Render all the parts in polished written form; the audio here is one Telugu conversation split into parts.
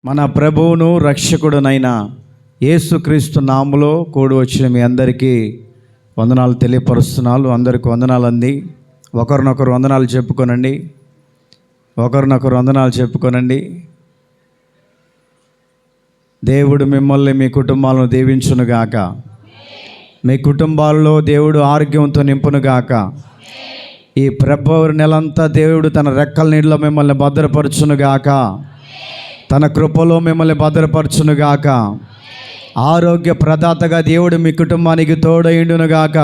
మన ప్రభువును రక్షకుడునైన యేసుక్రీస్తు నామములో కూడి వచ్చిన మీ అందరికీ వందనాలు తెలియపరుస్తున్నాను. అందరికీ వందనాలు అంది. ఒకరినొకరు వందనాలు చెప్పుకోనండి. ఒకరినొకరు వందనాలు చెప్పుకోనండి. దేవుడు మిమ్మల్ని మీ కుటుంబాలను దీవించునుగాక. మీ కుటుంబాల్లో దేవుడు ఆరోగ్యంతో నింపునుగాక. ఈ ఫిబ్రవరి నెలంతా దేవుడు తన రెక్కల నీళ్ళలో మిమ్మల్ని భద్రపరచునుగాక. తన కృపలో మిమ్మల్ని భద్రపరచునుగాక. ఆరోగ్య ప్రదాతగా దేవుడు మీ కుటుంబానికి తోడైండునుగాక.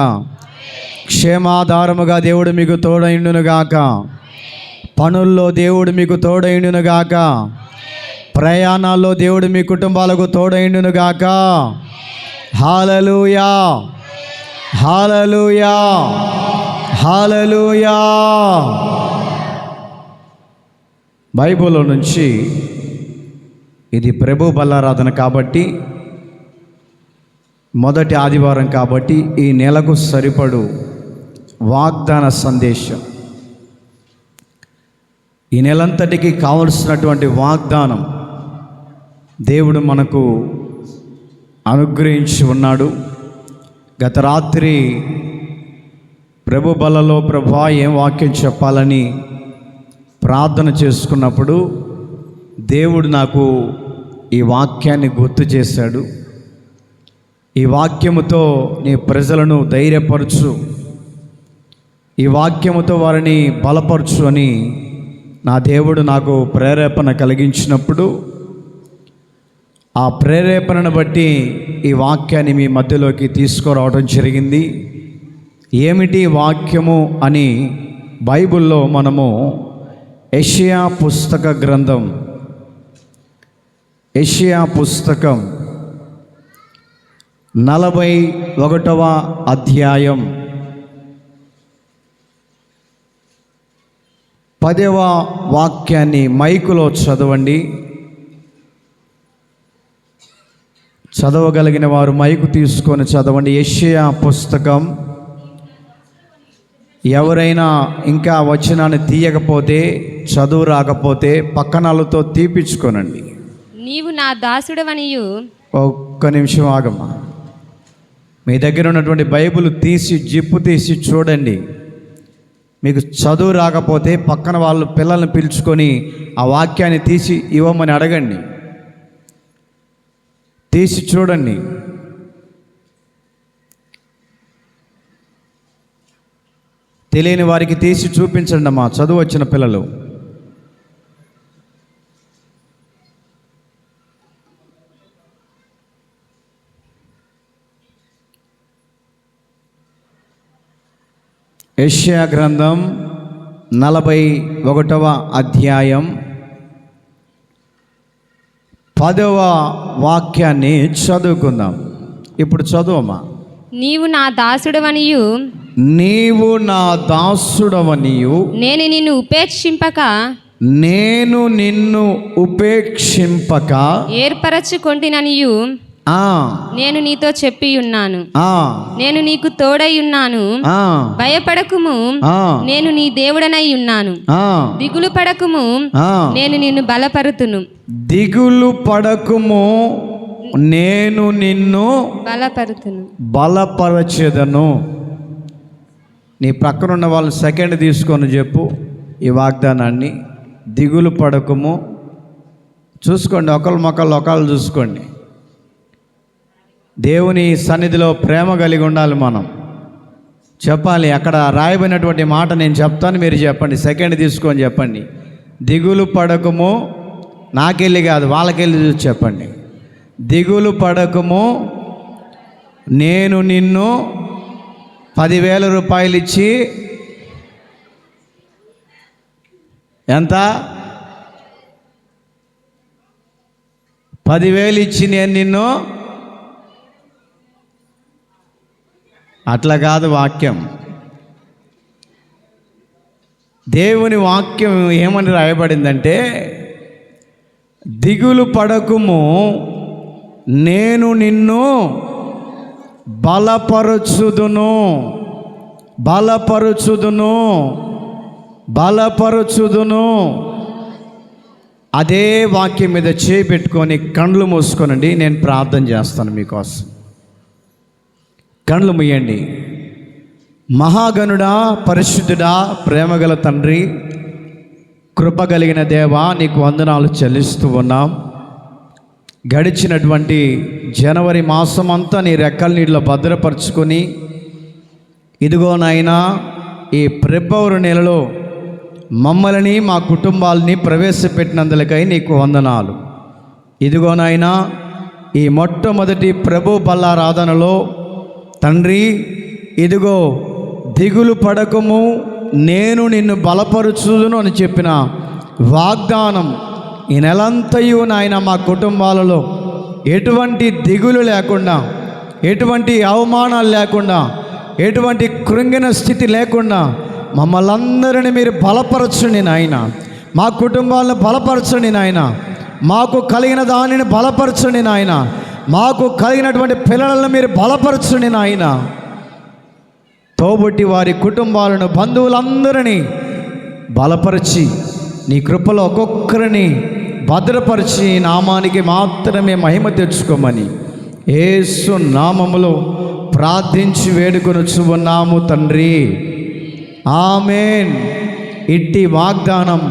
క్షేమాధారముగా దేవుడు మీకు తోడైండునుగాక. పనుల్లో దేవుడు మీకు తోడైండునుగాక. ప్రయాణాల్లో దేవుడు మీ కుటుంబాలకు తోడైండునుగాక. హల్లెలూయా, హల్లెలూయా, హల్లెలూయా. బైబిల్లో నుంచి ఇది ప్రభు బలారాధన కాబట్టి, మొదటి ఆదివారం కాబట్టి ఈ నెలకు సరిపడు వాగ్దాన సందేశం, ఈ నెలంతటికి కావలసినటువంటి వాగ్దానం దేవుడు మనకు అనుగ్రహించి ఉన్నాడు. గత రాత్రి ప్రభు బలలో ప్రభా ఏం వాక్యం చెప్పాలని ప్రార్థన చేసుకున్నప్పుడు దేవుడు నాకు ఈ వాక్యాన్ని గుర్తు చేశాడు. ఈ వాక్యముతో నీ ప్రజలను ధైర్యపరచు, ఈ వాక్యముతో వారిని బలపరచు అని నా దేవుడు నాకు ప్రేరేపణ కలిగించినప్పుడు, ఆ ప్రేరేపణను బట్టి ఈ వాక్యాన్ని మీ మధ్యలోకి తీసుకురావడం జరిగింది. ఏమిటి వాక్యము అని బైబిల్లో మనము యెషయా పుస్తక గ్రంథం, యెషయా పుస్తకం 41వ అధ్యాయం 10వ వాక్యాన్ని మైకులో చదవండి. చదవగలిగిన వారు మైకు తీసుకొని చదవండి. యెషయా పుస్తకం. ఎవరైనా ఇంకా వచనాన్ని తీయకపోతే, చదువు రాకపోతే పక్కనాలతో తీపించుకోనండి. నీవు నా దాసుడవనియు. ఒక్క నిమిషం ఆగమ్మా. మీ దగ్గర ఉన్నటువంటి బైబిల్ తీసి జిప్పు తీసి చూడండి. మీకు చదువు రాకపోతే పక్కన వాళ్ళు పిల్లల్ని పిలుచుకొని ఆ వాక్యాన్ని తీసి ఇవ్వమని అడగండి. తీసి చూడండి. తెలియని వారికి తీసి చూపించండి అమ్మా, చదువు వచ్చిన పిల్లలు. యెషయా గ్రంథం 41వ అధ్యాయం 10వ వాక్యాన్ని చదువుకుందాం. ఇప్పుడు చదువమ్మా. నీవు నా దాసుడవనియు. నీవు నా దాసుడవనియు. నేను నిన్ను ఉపేక్షింపక. నేను నిన్ను ఉపేక్షింపక. ఏర్పరచుకొంటిననియు. నేను నీతో చెప్పి ఉన్నాను. నేను నీకు తోడై ఉన్నాను. భయపడకుము, నేను నీ దేవుడనై ఉన్నాను. దిగులు పడకుము, నేను నిన్ను బలపరుతును. దిగులు పడకుము, నేను నిన్ను బలపరచెదను. నీ ప్రక్కనున్న వాళ్ళు సెకండ్ తీసుకొని చెప్పు ఈ వాగ్దానాన్ని. దిగులు పడకుము. చూసుకోండి, ఒకళ్ళ మొక్కలు ఒకళ్ళు చూసుకోండి. దేవుని సన్నిధిలో ప్రేమ కలిగి ఉండాలి. మనం చెప్పాలి. అక్కడ రాయబడినటువంటి మాట నేను చెప్తాను, మీరు చెప్పండి. సెకండ్ తీసుకొని చెప్పండి. దిగులు పడకుము. నాకెళ్ళి కాదు, వాళ్ళకెళ్ళి చూసి చెప్పండి. దిగులు పడకుము, నేను నిన్ను 10,000 రూపాయలు ఇచ్చి, ఎంత? 10,000 ఇచ్చి నేను నిన్ను. అట్లా కాదు వాక్యం. దేవుని వాక్యం ఏమని రాయబడిందంటే, దిగులు పడకుము, నేను నిన్ను బలపరచుదును, బలపరచుదును, బలపరచుదును. అదే వాక్యం మీద చేపెట్టుకొని కళ్ళు మూసుకోనండి. నేను ప్రార్థన చేస్తాను మీకోసం. కళ్ళు మూయండి. మహాగణుడా, పరిశుద్ధుడా, ప్రేమగల తండ్రి, కృప కలిగిన దేవా, నీకు వందనాలు చెల్లిస్తూ ఉన్నాం. గడిచినటువంటి జనవరి మాసం అంతా నీ రెక్కల నీళ్ళలో భద్రపరుచుకొని, ఇదిగో నాయనా ఈ ఫిబ్రవరి నెలలో మమ్మల్ని మా కుటుంబాలని ప్రవేశపెట్టినందులకై నీకు వందనాలు. ఇదిగో నాయనా ఈ మొట్టమొదటి ప్రభు బల్లారాధనలో తండ్రి, ఇదిగో దిగులు పడకము, నేను నిన్ను బలపరుచుదును అని చెప్పిన వాగ్దానం ఈ నెలంతయు నాయన మా కుటుంబాలలో ఎటువంటి దిగులు లేకుండా, ఎటువంటి అవమానాలు లేకుండా, ఎటువంటి కృంగిన స్థితి లేకుండా మమ్మల్ని అందరినీ మీరు బలపరచండి నాయన. మా కుటుంబాలను బలపరచండి నాయన. మాకు కలిగిన దానిని బలపరచండి నాయన. మాకు కలిగినటువంటి పిల్లలను మీరు బలపరచండి నాయన. తోబుట్టి వారి కుటుంబాలను, బంధువులందరినీ బలపరిచి నీ కృపలో ఒక్కొక్కరిని భద్రపరిచి నామానికి మాత్రమే మహిమ తెచ్చుకోమని యేసు నామములో ప్రార్థించి వేడుకొనుచు ఉన్నాము తండ్రి. ఆమేన్. ఇట్టి వాగ్దానం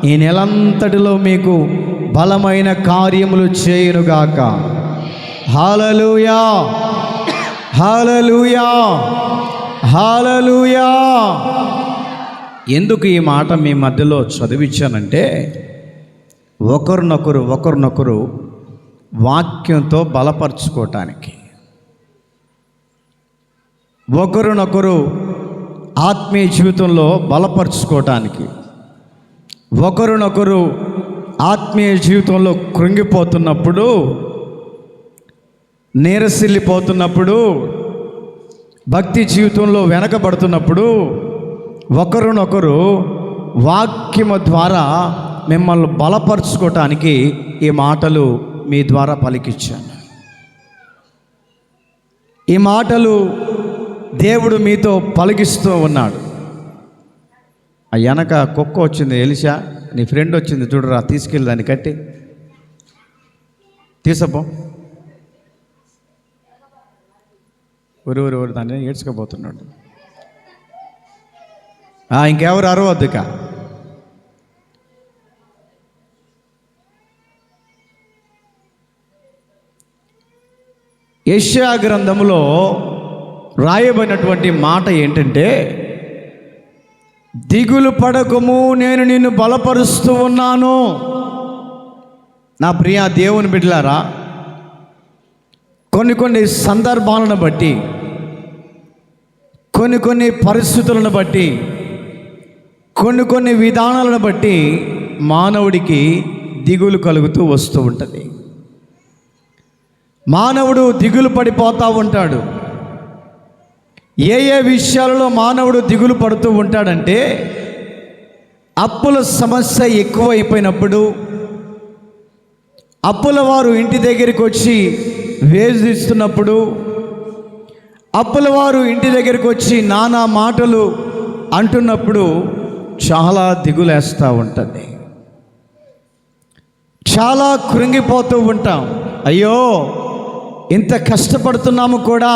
ఈ నెలంతటిలో మీకు బలమైన కార్యములు చేయునుగాక. హల్లెలూయా, హల్లెలూయా, హల్లెలూయా. ఎందుకు ఈ మాట మీ మధ్యలో చదివించానంటే, ఒకరినొకరు వాక్యంతో బలపరుచుకోవటానికి, ఒకరినొకరు ఆత్మీయ జీవితంలో బలపరుచుకోవటానికి, ఒకరినొకరు ఆత్మీయ జీవితంలో కృంగిపోతున్నప్పుడు, నీరసిల్లిపోతున్నప్పుడు, భక్తి జీవితంలో వెనకబడుతున్నప్పుడు ఒకరినొకరు వాక్యము ద్వారా మిమ్మల్ని బలపరుచుకోవటానికి ఈ మాటలు మీ ద్వారా పలికిచ్చాను. ఈ మాటలు దేవుడు మీతో పలికిస్తూ ఉన్నాడు. ఆ వెనక కుక్క వచ్చింది, ఎలిషా నీ ఫ్రెండ్ వచ్చింది చూడరా, తీసుకెళ్ళి దాన్ని కట్టి తీసపో. ఊరు దాన్ని ఏడ్చుకోబోతున్నాడు. ఇంకెవరు అరవద్దుక. యెషయా గ్రంథములో రాయబడినటువంటి మాట ఏంటంటే, దిగులు పడకము, నేను నిన్ను బలపరుస్తూ ఉన్నాను. నా ప్రియ దేవుని బిడ్డలారా, కొన్ని సందర్భాలను బట్టి, కొన్ని పరిస్థితులను బట్టి, కొన్ని విధానాలను బట్టి మానవుడికి దిగులు కలుగుతూ వస్తూ ఉంటుంది. మానవుడు దిగులు పడిపోతూ ఉంటాడు. ఏ విషయాలలో మానవుడు దిగులు పడుతూ ఉంటాడంటే, అప్పుల సమస్య ఎక్కువైపోయినప్పుడు, అప్పుల వారు ఇంటి దగ్గరికి వచ్చి వేధిస్తున్నప్పుడు, అప్పుల వారు ఇంటి దగ్గరికి వచ్చి నానా మాటలు అంటున్నప్పుడు చాలా దిగులేస్తూ ఉంటుంది. చాలా కృంగిపోతూ ఉంటాం. అయ్యో, ఇంత కష్టపడుతున్నాము కూడా,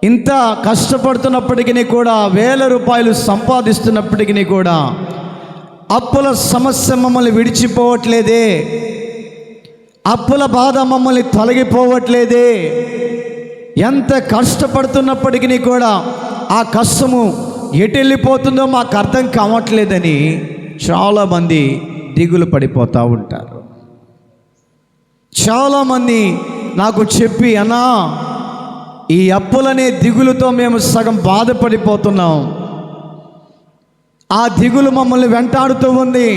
ఇంత కష్టపడుతున్నప్పటికీ కూడా, వేల రూపాయలు సంపాదిస్తున్నప్పటికీ కూడా అప్పుల సమస్య మమ్మల్ని విడిచిపోవట్లేదే, అప్పుల బాధ మమ్మల్ని తొలగిపోవట్లేదే. ఎంత కష్టపడుతున్నప్పటికీ కూడా ఆ కష్టము ఎటు వెళ్ళిపోతుందో మాకు అర్థం కావట్లేదని చాలామంది దిగులు పడిపోతూ ఉంటారు. చాలామంది నాకు చెప్పి, అన్నా ఈ అప్పులనే దిగులుతో మేము సగం బాధపడిపోతున్నాం, ఆ దిగులు మమ్మల్ని వెంటాడుతూ ఉంది,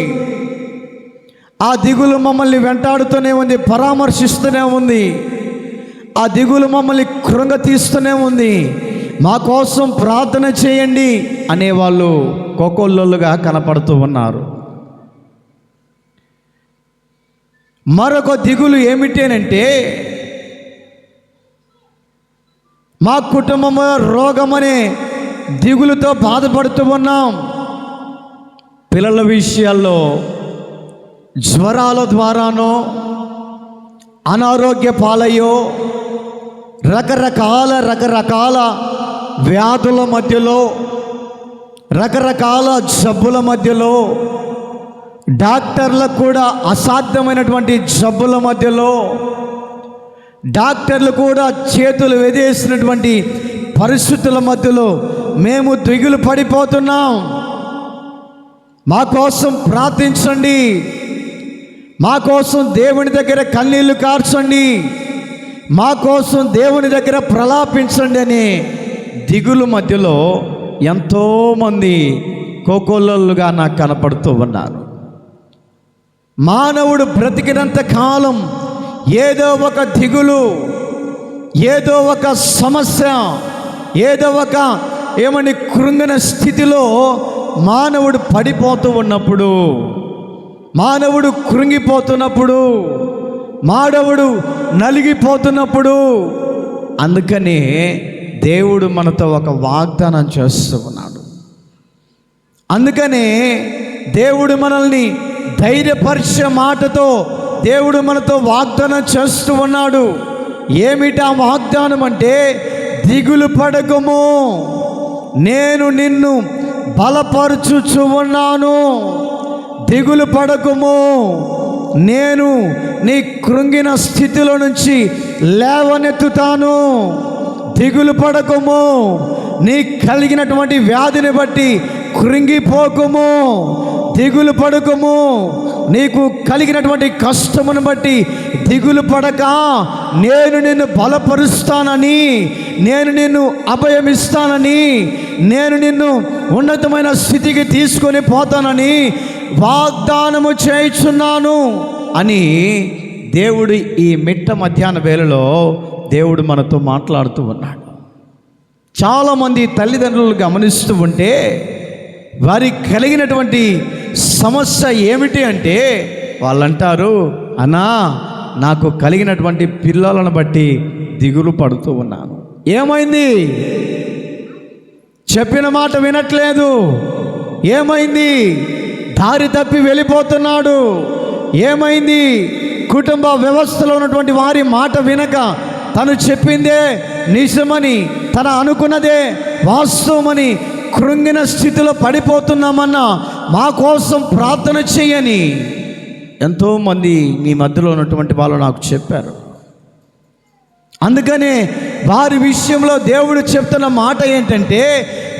ఆ దిగులు మమ్మల్ని వెంటాడుతూనే ఉంది, పరామర్శిస్తూనే ఉంది, ఆ దిగులు మమ్మల్ని కృంగ తీస్తూనే ఉంది, మా కోసం ప్రార్థన చేయండి అనేవాళ్ళు కోకొల్లుగా కనపడుతూ ఉన్నారు. మరొక దిగులు ఏమిటేనంటే, మా కుటుంబంలో రోగమనే దిగులుతో బాధపడుతూ ఉన్నాం. పిల్లల విషయాల్లో జ్వరాల ద్వారానో, అనారోగ్య పాలయ్యో, రకరకాల వ్యాధుల మధ్యలో, రకరకాల జబ్బుల మధ్యలో, డాక్టర్లకు కూడా అసాధ్యమైనటువంటి జబ్బుల మధ్యలో, డాక్టర్లు కూడా చేతులు వెదేసినటువంటి పరిస్థితుల మధ్యలో మేము దిగులు పడిపోతున్నాం. మా కోసం ప్రార్థించండి, మా కోసం దేవుని దగ్గర కన్నీళ్లు కార్చండి, మా కోసం దేవుని దగ్గర ప్రలాపించండి అని దిగులు మధ్యలో ఎంతోమంది కోకొల్లలుగా నాకు కనపడుతూ ఉన్నారు. మానవుడు బ్రతికినంత కాలం ఏదో ఒక దిగులు, ఏదో ఒక సమస్య, ఏదో ఒక కృంగిన స్థితిలో మానవుడు పడిపోతూ ఉన్నప్పుడు, మానవుడు కృంగిపోతున్నప్పుడు, మానవుడు నలిగిపోతున్నప్పుడు, అందుకనే దేవుడు మనతో ఒక వాగ్దానం చేస్తూ ఉన్నాడు. అందుకనే దేవుడు మనల్ని ధైర్యపరిచే మాటతో దేవుడు మనతో వాగ్దానం చేస్తూ ఉన్నాడు. ఏమిటా వాగ్దానం అంటే, దిగులు పడకము, నేను నిన్ను బలపరుచుచు ఉన్నాను. దిగులు పడకము, నేను నీ కృంగిన స్థితిలో నుంచి లేవనెత్తుతాను. దిగులు పడకము, నీ కలిగినటువంటి వ్యాధిని బట్టి కృంగిపోకము. దిగులు పడకము, నీకు కలిగినటువంటి కష్టమును బట్టి దిగులు పడక, నేను నిన్ను బలపరుస్తానని, నేను నిన్ను అభయమిస్తానని, నేను నిన్ను ఉన్నతమైన స్థితికి తీసుకొని పోతానని వాగ్దానము చేయుచున్నాను అని దేవుడు ఈ మిట్ట మధ్యాహ్న వేళలో దేవుడు మనతో మాట్లాడుతూ ఉన్నాడు. చాలామంది తల్లిదండ్రులు గమనిస్తూ ఉంటే వారికి కలిగినటువంటి సమస్య ఏమిటి అంటే, వాళ్ళంటారు, అన్నా నాకు కలిగినటువంటి పిల్లలను బట్టి దిగులు పడుతూ ఉన్నాను. ఏమైంది? చెప్పిన మాట వినట్లేదు. ఏమైంది? దారి తప్పి వెళ్ళిపోతున్నాడు. ఏమైంది? కుటుంబ వ్యవస్థలో ఉన్నటువంటి వారి మాట వినక తను చెప్పిందే నిజమని, తన అనుకున్నదే వాస్తవమని కృంగిన స్థితిలో పడిపోతున్నామన్నా మా కోసం ప్రార్థన చేయని ఎంతోమంది మీ మధ్యలో ఉన్నటువంటి వాళ్ళు నాకు చెప్పారు. అందుకనే వారి విషయంలో దేవుడు చెప్తున్న మాట ఏంటంటే,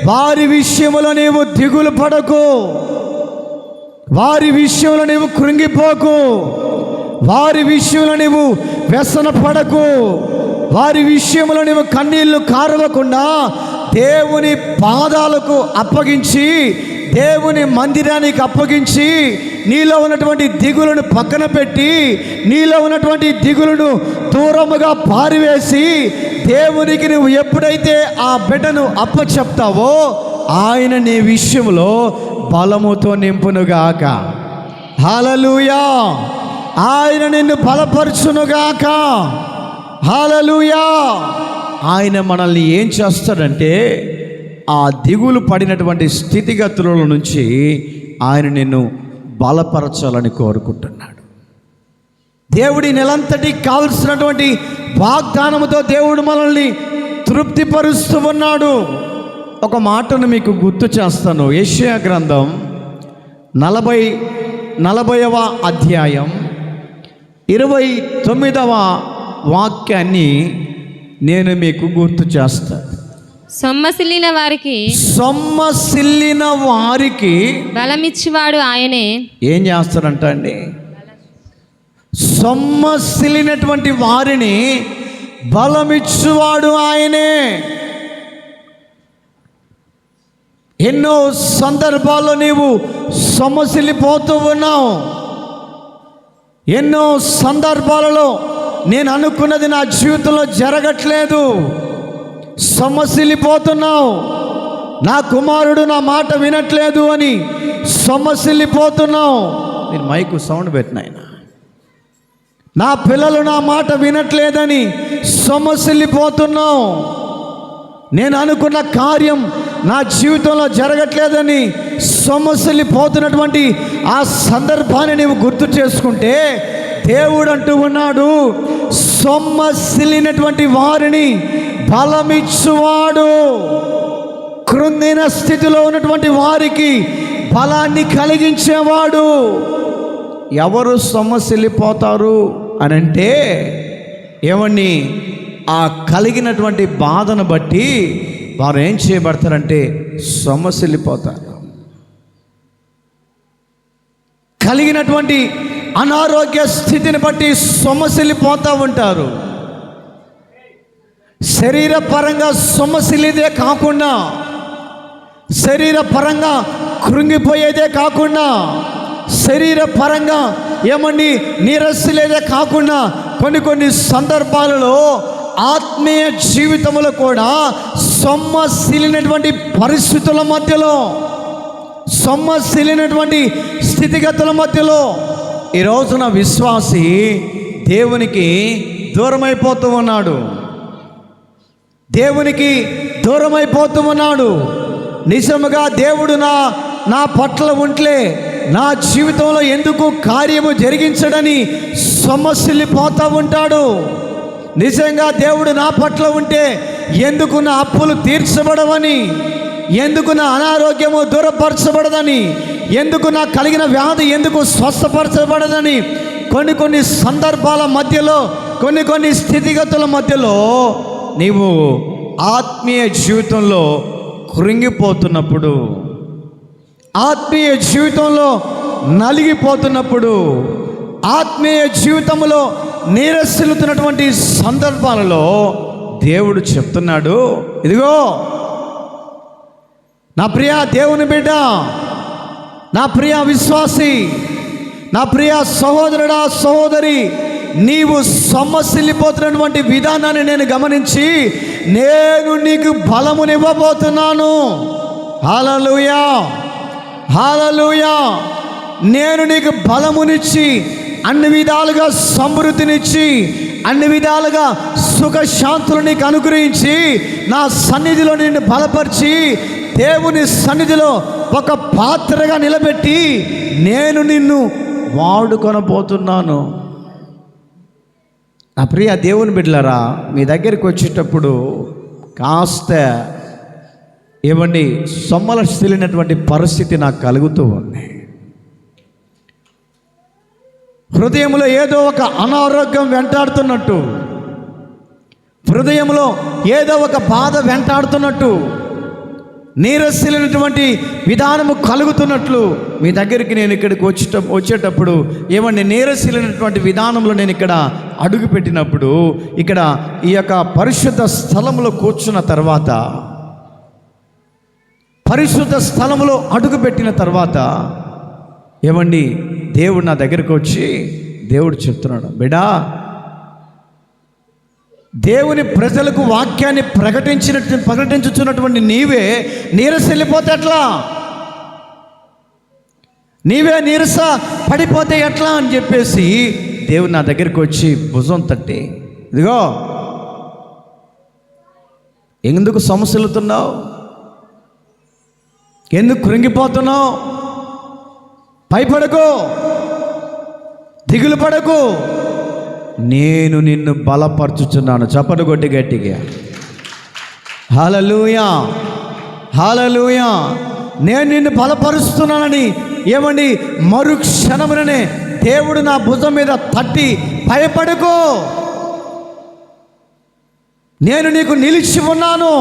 వారి విషయంలో నీవు దిగులు పడకు, వారి విషయంలో నీవు కృంగిపోకు, వారి విషయంలో నీవు వ్యసన పడకు, వారి విషయంలో నీవు కన్నీళ్లు కారవకుండా దేవుని పాదాలకు అప్పగించి, దేవుని మందిరానికి అప్పగించి, నీలో ఉన్నటువంటి దిగులను పక్కన పెట్టి, నీలో ఉన్నటువంటి దిగులను దూరముగా పారివేసి, దేవునికి నువ్వు ఎప్పుడైతే ఆ బిడ్డను అప్పచెప్తావో ఆయన నీ విషయంలో బలముతో నింపునుగాక. హల్లెలూయా. ఆయన నిన్ను బలపరచునుగాక. హల్లెలూయా. ఆయన మనల్ని ఏం చేస్తాడంటే, ఆ దిగులు పడినటువంటి స్థితిగతుల నుంచి ఆయన నిన్ను బలపరచాలని కోరుకుంటున్నాడు. దేవుడి నెలంతటి కావలసినటువంటి వాగ్దానముతో దేవుడు మనల్ని తృప్తిపరుస్తూ ఉన్నాడు. ఒక మాటను మీకు గుర్తు చేస్తాను. యెషయా గ్రంథం 40వ అధ్యాయం 29వ వాక్యాన్ని నేను మీకు గుర్తు చేస్తాను. సొమ్మసిల్లిన వారికి బలమిచ్చువాడు ఆయనే. ఏం చేస్తాడంట అండి? సొమ్మసిల్లినటువంటి వారిని బలమిచ్చువాడు ఆయనే. ఎన్నో సందర్భాల్లో నీవు సొమ్మసిల్లిపోతూ ఉన్నావు. ఎన్నో సందర్భాలలో నేను అనుకున్నది నా జీవితంలో జరగట్లేదు, సొమ్మసిల్లిపోతున్నావు. నా కుమారుడు నా మాట వినట్లేదు అని సొమ్మసిల్లిపోతున్నావు. నేను మైకు సౌండ్ పెట్టిన ఆయన, నా పిల్లలు నా మాట వినట్లేదని సొమ్మసిల్లిపోతున్నావు. నేను అనుకున్న కార్యం నా జీవితంలో జరగట్లేదని సొమ్మసిల్లిపోతున్నటువంటి ఆ సందర్భాన్ని నీవు గుర్తు చేసుకుంటే దేవుడు అంటూ ఉన్నాడు, సొమ్మసిల్లినటువంటి వారిని బలమిచ్చువాడు. కృంగిన స్థితిలో ఉన్నటువంటి వారికి బలాన్ని కలిగించేవాడు. ఎవరు సొమ్మసిల్లిపోతారు అని అంటే ఏమని, ఆ కలిగినటువంటి బాధను బట్టి వారు ఏం చేయబడతారంటే సొమ్మసిల్లిపోతారు. కలిగినటువంటి అనారోగ్య స్థితిని బట్టి సొమ్మసిల్లిపోతూ ఉంటారు. శరీరపరంగా సొమ్మసిల్లిదే కాకుండా, శరీరపరంగా కృంగిపోయేదే కాకుండా, శరీరపరంగా ఏమని నీరసిలేదే కాకుండా కొన్ని సందర్భాలలో ఆత్మీయ జీవితంలో కూడా సొమ్మసిల్లినటువంటి పరిస్థితుల మధ్యలో, సొమ్మసిల్లినటువంటి స్థితిగతుల మధ్యలో ఈ రోజున విశ్వాసి దేవునికి దూరమైపోతూ ఉన్నాడు. దేవునికి దూరమైపోతూ ఉన్నాడు. నిజముగా దేవుడు నా పట్ల ఉంటే నా జీవితంలో ఎందుకు కార్యము జరిగించడని సొమ్మసిల్లిపోతూ ఉంటాడు. నిజంగా దేవుడు నా పట్ల ఉంటే ఎందుకు నా అప్పులు తీర్చబడవని, ఎందుకు నా అనారోగ్యము దూరపరచబడదని, ఎందుకు నా కలిగిన వ్యాధి ఎందుకు స్వస్థపరచబడదని కొన్ని సందర్భాల మధ్యలో, కొన్ని స్థితిగతుల మధ్యలో నీవు ఆత్మీయ జీవితంలో కృంగిపోతున్నప్పుడు, ఆత్మీయ జీవితంలో నలిగిపోతున్నప్పుడు, ఆత్మీయ జీవితంలో నీరసిల్లుతున్నటువంటి సందర్భాలలో దేవుడు చెప్తున్నాడు, ఇదిగో నా ప్రియ దేవుని బిడ్డ, నా ప్రియ విశ్వాసి, నా ప్రియ సహోదరుడా సహోదరి, నీవు సొమ్మసిల్లిపోతున్నటువంటి విధానాన్ని నేను గమనించి నేను నీకు బలమునివ్వబోతున్నాను. హల్లెలూయా, హల్లెలూయా. నేను నీకు బలమునిచ్చి, అన్ని విధాలుగా సమృద్ధినిచ్చి, అన్ని విధాలుగా సుఖశాంతులు నీకు అనుగ్రహించి, నా సన్నిధిలో నిన్ను బలపరిచి, దేవుని సన్నిధిలో ఒక పాత్రగా నిలబెట్టి నేను నిన్ను వాడుకొనబోతున్నాను. నా ప్రియ దేవుని బిడ్డలారా, మీ దగ్గరికి వచ్చేటప్పుడు కాస్త ఏమండి సొమ్మసిల్లినటువంటి పరిస్థితి నాకు కలుగుతూ ఉంది. హృదయంలో ఏదో ఒక అనారోగ్యం వెంటాడుతున్నట్టు, హృదయంలో ఏదో ఒక బాధ వెంటాడుతున్నట్టు, నీరసిల్లినటువంటి విధానము కలుగుతున్నట్లు మీ దగ్గరికి నేను ఇక్కడికి వచ్చేటప్పుడు ఏమండి నీరసిల్లినటువంటి విధానంలో నేను ఇక్కడ అడుగు పెట్టినప్పుడు, ఇక్కడ ఈ యొక్క పరిశుద్ధ స్థలంలో కూర్చున్న తర్వాత, పరిశుద్ధ స్థలంలో అడుగు పెట్టిన తర్వాత ఏమండి దేవుడు నా దగ్గరికి వచ్చి దేవుడు చెప్తున్నాడు, బిడ్డా, దేవుని ప్రజలకు వాక్యాన్ని ప్రకటించుచున్నటువంటి నీవే నీరసిల్లిపోతే ఎట్లా, నీవే నీరస పడిపోతే ఎట్లా అని చెప్పేసి దేవుడు నా దగ్గరికి వచ్చి భుజం తట్టి, ఇదిగో ఎందుకు సమస్యలుతున్నావు, ఎందుకు కృంగిపోతున్నావు, భయపడకు, దిగులు పడకు, నేను నిన్ను బలపరచుచున్నాను. చప్పటి కొట్టి గట్టిగా హల్లెలూయా, హల్లెలూయా. నేను నిన్ను బలపరుస్తున్నానని ఏమండి మరుక్షణముననే దేవుడు నా భుజం మీద తట్టి, భయపడకు, నేను నీకు నిలిచి ఉన్నాను,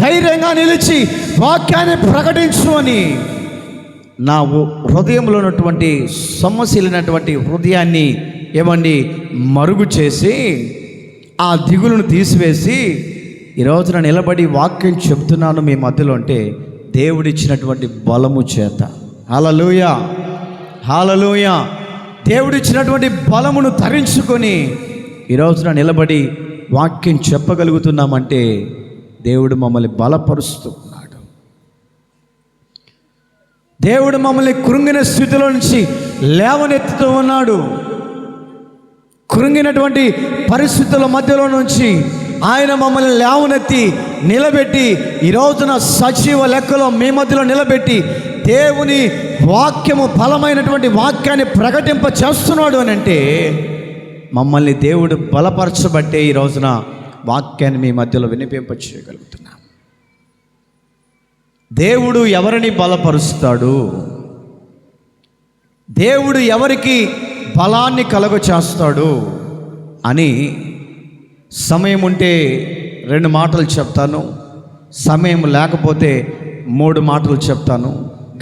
ధైర్యంగా నిలిచి వాక్యాన్ని ప్రకటించు అని నా హృదయంలో ఉన్నటువంటి సొమ్మసిల్లినటువంటి హృదయాన్ని ఏమండి మరుగు చేసి, ఆ దిగులను తీసివేసి ఈరోజున నిలబడి వాక్యం చెప్తున్నాను మీ మధ్యలో అంటే దేవుడిచ్చినటువంటి బలము చేత. హల్లెలూయా, హల్లెలూయా. దేవుడిచ్చినటువంటి బలమును ధరించుకొని ఈరోజున నిలబడి వాక్యం చెప్పగలుగుతున్నామంటే దేవుడు మమ్మల్ని బలపరుస్తున్నాడు. దేవుడు మమ్మల్ని కృంగిన స్థితిలో నుంచి లేవనెత్తుతూ ఉన్నాడు. కృంగినటువంటి పరిస్థితుల మధ్యలో నుంచి ఆయన మమ్మల్ని లేవనెత్తి నిలబెట్టి ఈ రోజున సజీవ లెక్కలో మీ మధ్యలో నిలబెట్టి దేవుని వాక్యము బలమైనటువంటి వాక్యాన్ని ప్రకటింప చేస్తున్నాడు అని అంటే మమ్మల్ని దేవుడు బలపరచబట్టే ఈ రోజున వాక్యాన్ని మీ మధ్యలో వినిపింప చేయగలుగుతున్నాం. దేవుడు ఎవరిని బలపరుస్తాడు? దేవుడు ఎవరికి బలాన్ని కలుగ చేస్తాడు అని సమయం ఉంటే 2 మాటలు చెప్తాను, సమయం లేకపోతే 3 మాటలు చెప్తాను.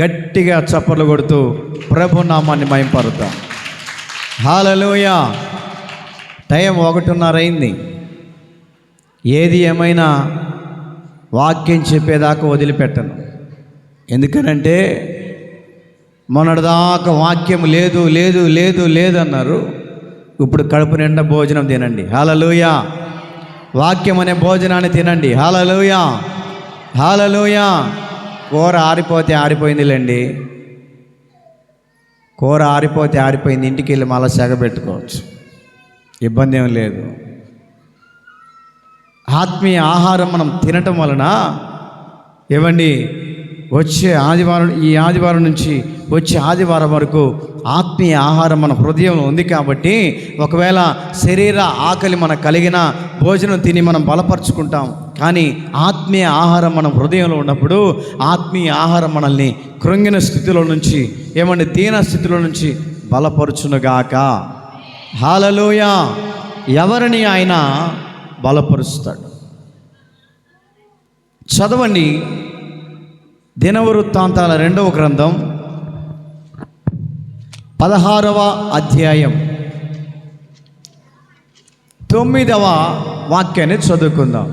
గట్టిగా చప్పట్లు కొడుతూ ప్రభు నామాన్ని మహింపరుద్దాం. హల్లెలూయా. టైం 1:30 అయింది. ఏది ఏమైనా వాక్యం చెప్పేదాకా వదిలిపెట్టను. ఎందుకనంటే మొన్నటిదాకా వాక్యం లేదు లేదు లేదు లేదన్నారు. ఇప్పుడు కడుపు నిండా భోజనం తినండి. హల్లెలూయా. వాక్యం అనే భోజనాన్ని తినండి. హల్లెలూయా. హల్లెలూయా. కూర ఆరిపోతే ఆరిపోయిందిలేండి. కూర ఆరిపోతే ఆరిపోయింది, ఇంటికి వెళ్ళి మళ్ళీ సెగ పెట్టుకోవచ్చు, ఇబ్బంది ఏం లేదు. ఆత్మీయ ఆహారం మనం తినటం వలన ఏమండి వచ్చే ఆదివారం, ఈ ఆదివారం నుంచి వచ్చే ఆదివారం వరకు ఆత్మీయ ఆహారం మన హృదయంలో ఉంది. కాబట్టి ఒకవేళ శరీర ఆకలి మనకు కలిగిన భోజనం తిని మనం బలపరుచుకుంటాం. కానీ ఆత్మీయ ఆహారం మన హృదయంలో ఉన్నప్పుడు ఆత్మీయ ఆహారం మనల్ని కృంగిన స్థితిలో నుంచి ఏమండి దీన స్థితిలో నుంచి బలపరుచునుగాక. హల్లెలూయా. ఎవరిని ఆయన బలపరుస్తాడు? చదవండి దినవృత్తాంతాల 2వ గ్రంథం 16వ అధ్యాయం 9వ వాక్యాన్ని చదువుకుందాం.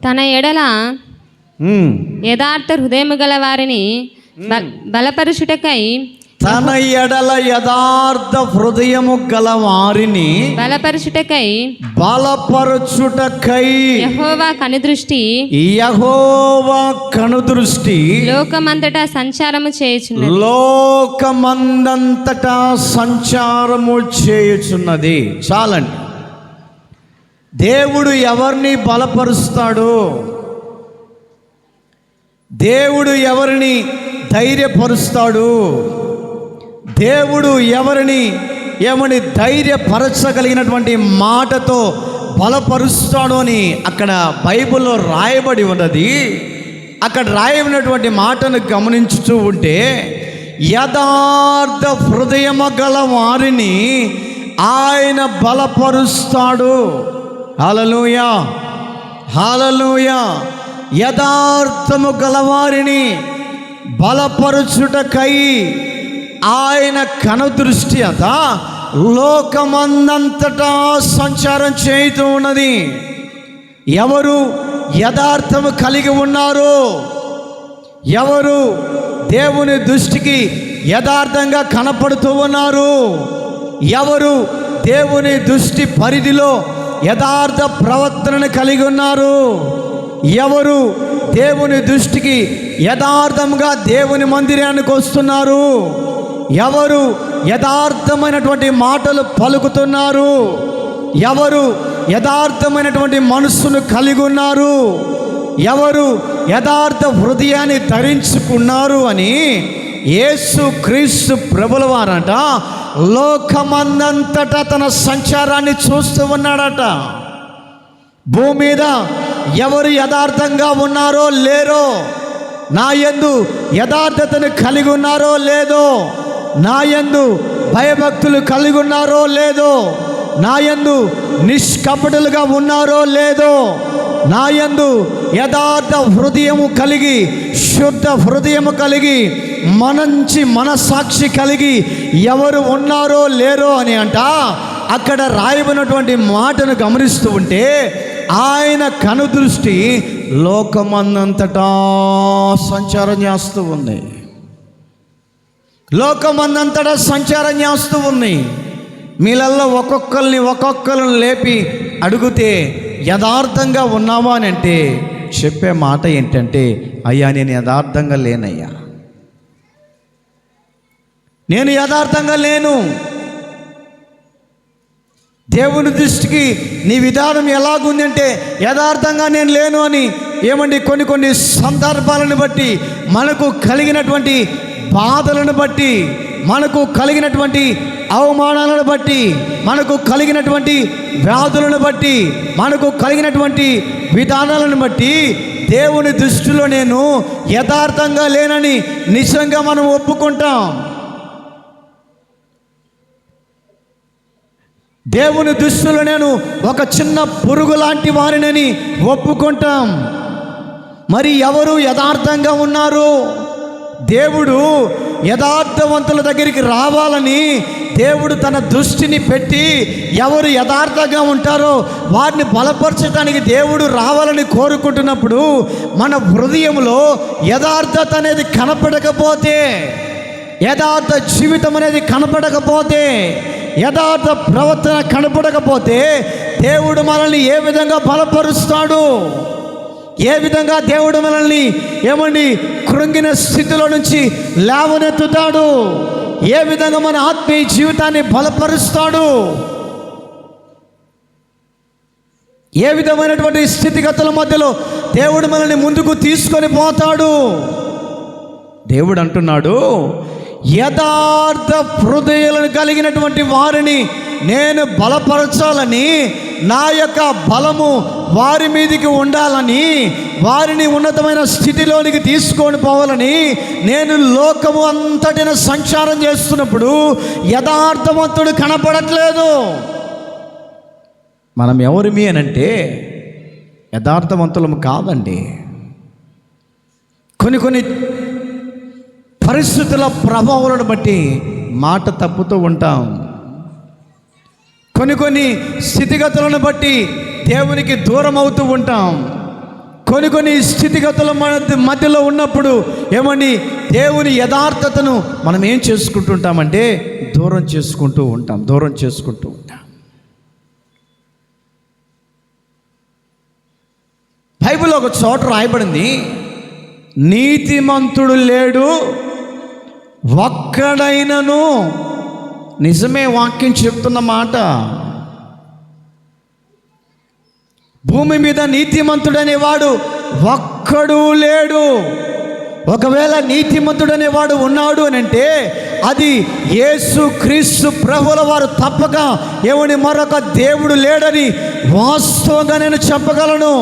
తన ఎడల యథార్థ హృదయము గల వారిని బలపరుచుటకై, తన ఎడల యథార్థ హృదయము గల వారిని బలపరుచుటకై యెహోవా కనుదృష్టి లోకమంతటా సంచారము చేయుచున్నది. చాలండి. దేవుడు ఎవరిని బలపరుస్తాడు? దేవుడు ఎవరిని ధైర్యపరుస్తాడు? దేవుడు ఎవరిని ఏమని ధైర్యపరచగలిగినటువంటి మాటతో బలపరుస్తాడు అని అక్కడ బైబిల్లో రాయబడి ఉన్నది. అక్కడ రాయబడినటువంటి మాటను గమనించుతూ ఉంటే యథార్థ హృదయము గల వారిని ఆయన బలపరుస్తాడు. హల్లెలూయా. హల్లెలూయా. యథార్థము గలవారిని బలపరుచుటకై ఆయన కనుదృష్టి అంత లోకమందంతటా సంచారం చేయుతూ ఉన్నది. ఎవరు యథార్థము కలిగి ఉన్నారు? ఎవరు దేవుని దృష్టికి యథార్థంగా కనపడుతూ ఉన్నారు? ఎవరు దేవుని దృష్టి పరిధిలో యథార్థ ప్రవర్తనను కలిగి ఉన్నారు? ఎవరు దేవుని దృష్టికి యథార్థంగా దేవుని మందిరానికి వస్తున్నారు? ఎవరు యథార్థమైనటువంటి మాటలు పలుకుతున్నారు? ఎవరు యథార్థమైనటువంటి మనస్సును కలిగి ఉన్నారు? ఎవరు యథార్థ హృదయాన్ని ధరించుకున్నారు అని యేసు క్రీస్తు ప్రభుల వారట లోకమందంతటా తన సంచారాన్ని చూస్తూ ఉన్నాడట. భూమి మీద ఎవరు యథార్థంగా ఉన్నారో లేరో, నా యందు యథార్థతను కలిగి ఉన్నారో లేదో, నా యందు భయభక్తులు కలిగి ఉన్నారో లేదో, నా యందు నిష్కపటులుగా ఉన్నారో లేదో, నా యందు యథార్థ హృదయము కలిగి శుద్ధ హృదయము కలిగి మంచి మనస్సాక్షి కలిగి ఎవరు ఉన్నారో లేరో అని అంట అక్కడ రాయబడినటువంటి మాటను గమనిస్తూ ఉంటే ఆయన కనుదృష్టి లోకమందంతటా సంచారం చేస్తూ ఉంది. లోకమందంతటా సంచారం చేస్తూ ఉంది. మీలల్లో ఒక్కొక్కరిని లేపి అడిగితే యథార్థంగా ఉన్నావా అని అంటే చెప్పే మాట ఏంటంటే, అయ్యా నేను యథార్థంగా లేనయ్యా, నేను యథార్థంగా లేను. దేవుని దృష్టికి నీ విధానం ఎలాగుందంటే యథార్థంగా నేను లేను అని ఏమండి కొన్ని సందర్భాలను బట్టి, మనకు కలిగినటువంటి బాధలను బట్టి, మనకు కలిగినటువంటి అవమానాలను బట్టి, మనకు కలిగినటువంటి వ్యాధులను బట్టి, మనకు కలిగినటువంటి విధానాలను బట్టి దేవుని దృష్టిలో నేను యథార్థంగా లేనని నిజంగా మనం ఒప్పుకుంటాం. దేవుని దృష్టిలో నేను ఒక చిన్న పురుగు లాంటి వారినని ఒప్పుకుంటాం. మరి ఎవరు యథార్థంగా ఉన్నారు? దేవుడు యథార్థవంతుల దగ్గరికి రావాలని దేవుడు తన దృష్టిని పెట్టి ఎవరు యథార్థంగా ఉంటారో వారిని బలపరచడానికి దేవుడు రావాలని కోరుకుంటున్నప్పుడు, మన హృదయంలో యథార్థత అనేది కనపడకపోతే, యథార్థ జీవితం అనేది కనపడకపోతే, యథార్థ ప్రవర్తన కనపడకపోతే దేవుడు మనల్ని ఏ విధంగా బలపరుస్తాడు? ఏ విధంగా దేవుడు మనల్ని ఏమండి కృంగిన స్థితిలో నుంచి లేవనెత్తుతాడు? ఏ విధంగా మన ఆత్మీయ జీవితాన్ని బలపరుస్తాడు? ఏ విధమైనటువంటి స్థితిగతుల మధ్యలో దేవుడు మనల్ని ముందుకు తీసుకొని పోతాడు? దేవుడు అంటున్నాడు, యథార్థ హృదయాలను కలిగినటువంటి వారిని నేను బలపరచాలని, నా యొక్క బలము వారి మీదికి ఉండాలని, వారిని ఉన్నతమైన స్థితిలోనికి తీసుకొని పోవాలని నేను లోకము అంతటిన సంచారం చేస్తున్నప్పుడు యథార్థవంతుడు కనపడట్లేదు. మనం ఎవరిమి అనంటే యథార్థవంతులము కాదండి. కొన్ని పరిస్థితుల ప్రభావాలను బట్టి మాట తప్పుతూ ఉంటాం. కొన్ని స్థితిగతులను బట్టి దేవునికి దూరం అవుతూ ఉంటాం. కొన్ని స్థితిగతుల మధ్యలో ఉన్నప్పుడు ఏమని దేవుని యథార్థతను మనం ఏం చేసుకుంటుంటామంటే దూరం చేసుకుంటూ ఉంటాం. బైబిల్లో ఒక చోట రాయబడింది, నీతిమంతుడు లేడు ఒక్కడైనను. నిజమే, వాక్యం చెప్తున్న మాట. భూమి మీద నీతిమంతుడనేవాడు ఒక్కడు లేడు. ఒకవేళ నీతిమంతుడనేవాడు ఉన్నాడు అని అంటే అది యేసు క్రీస్తు ప్రభువుల వారు తప్పక ఏమని మరొక దేవుడు లేడని వాస్తవంగా నేను చెప్పగలను.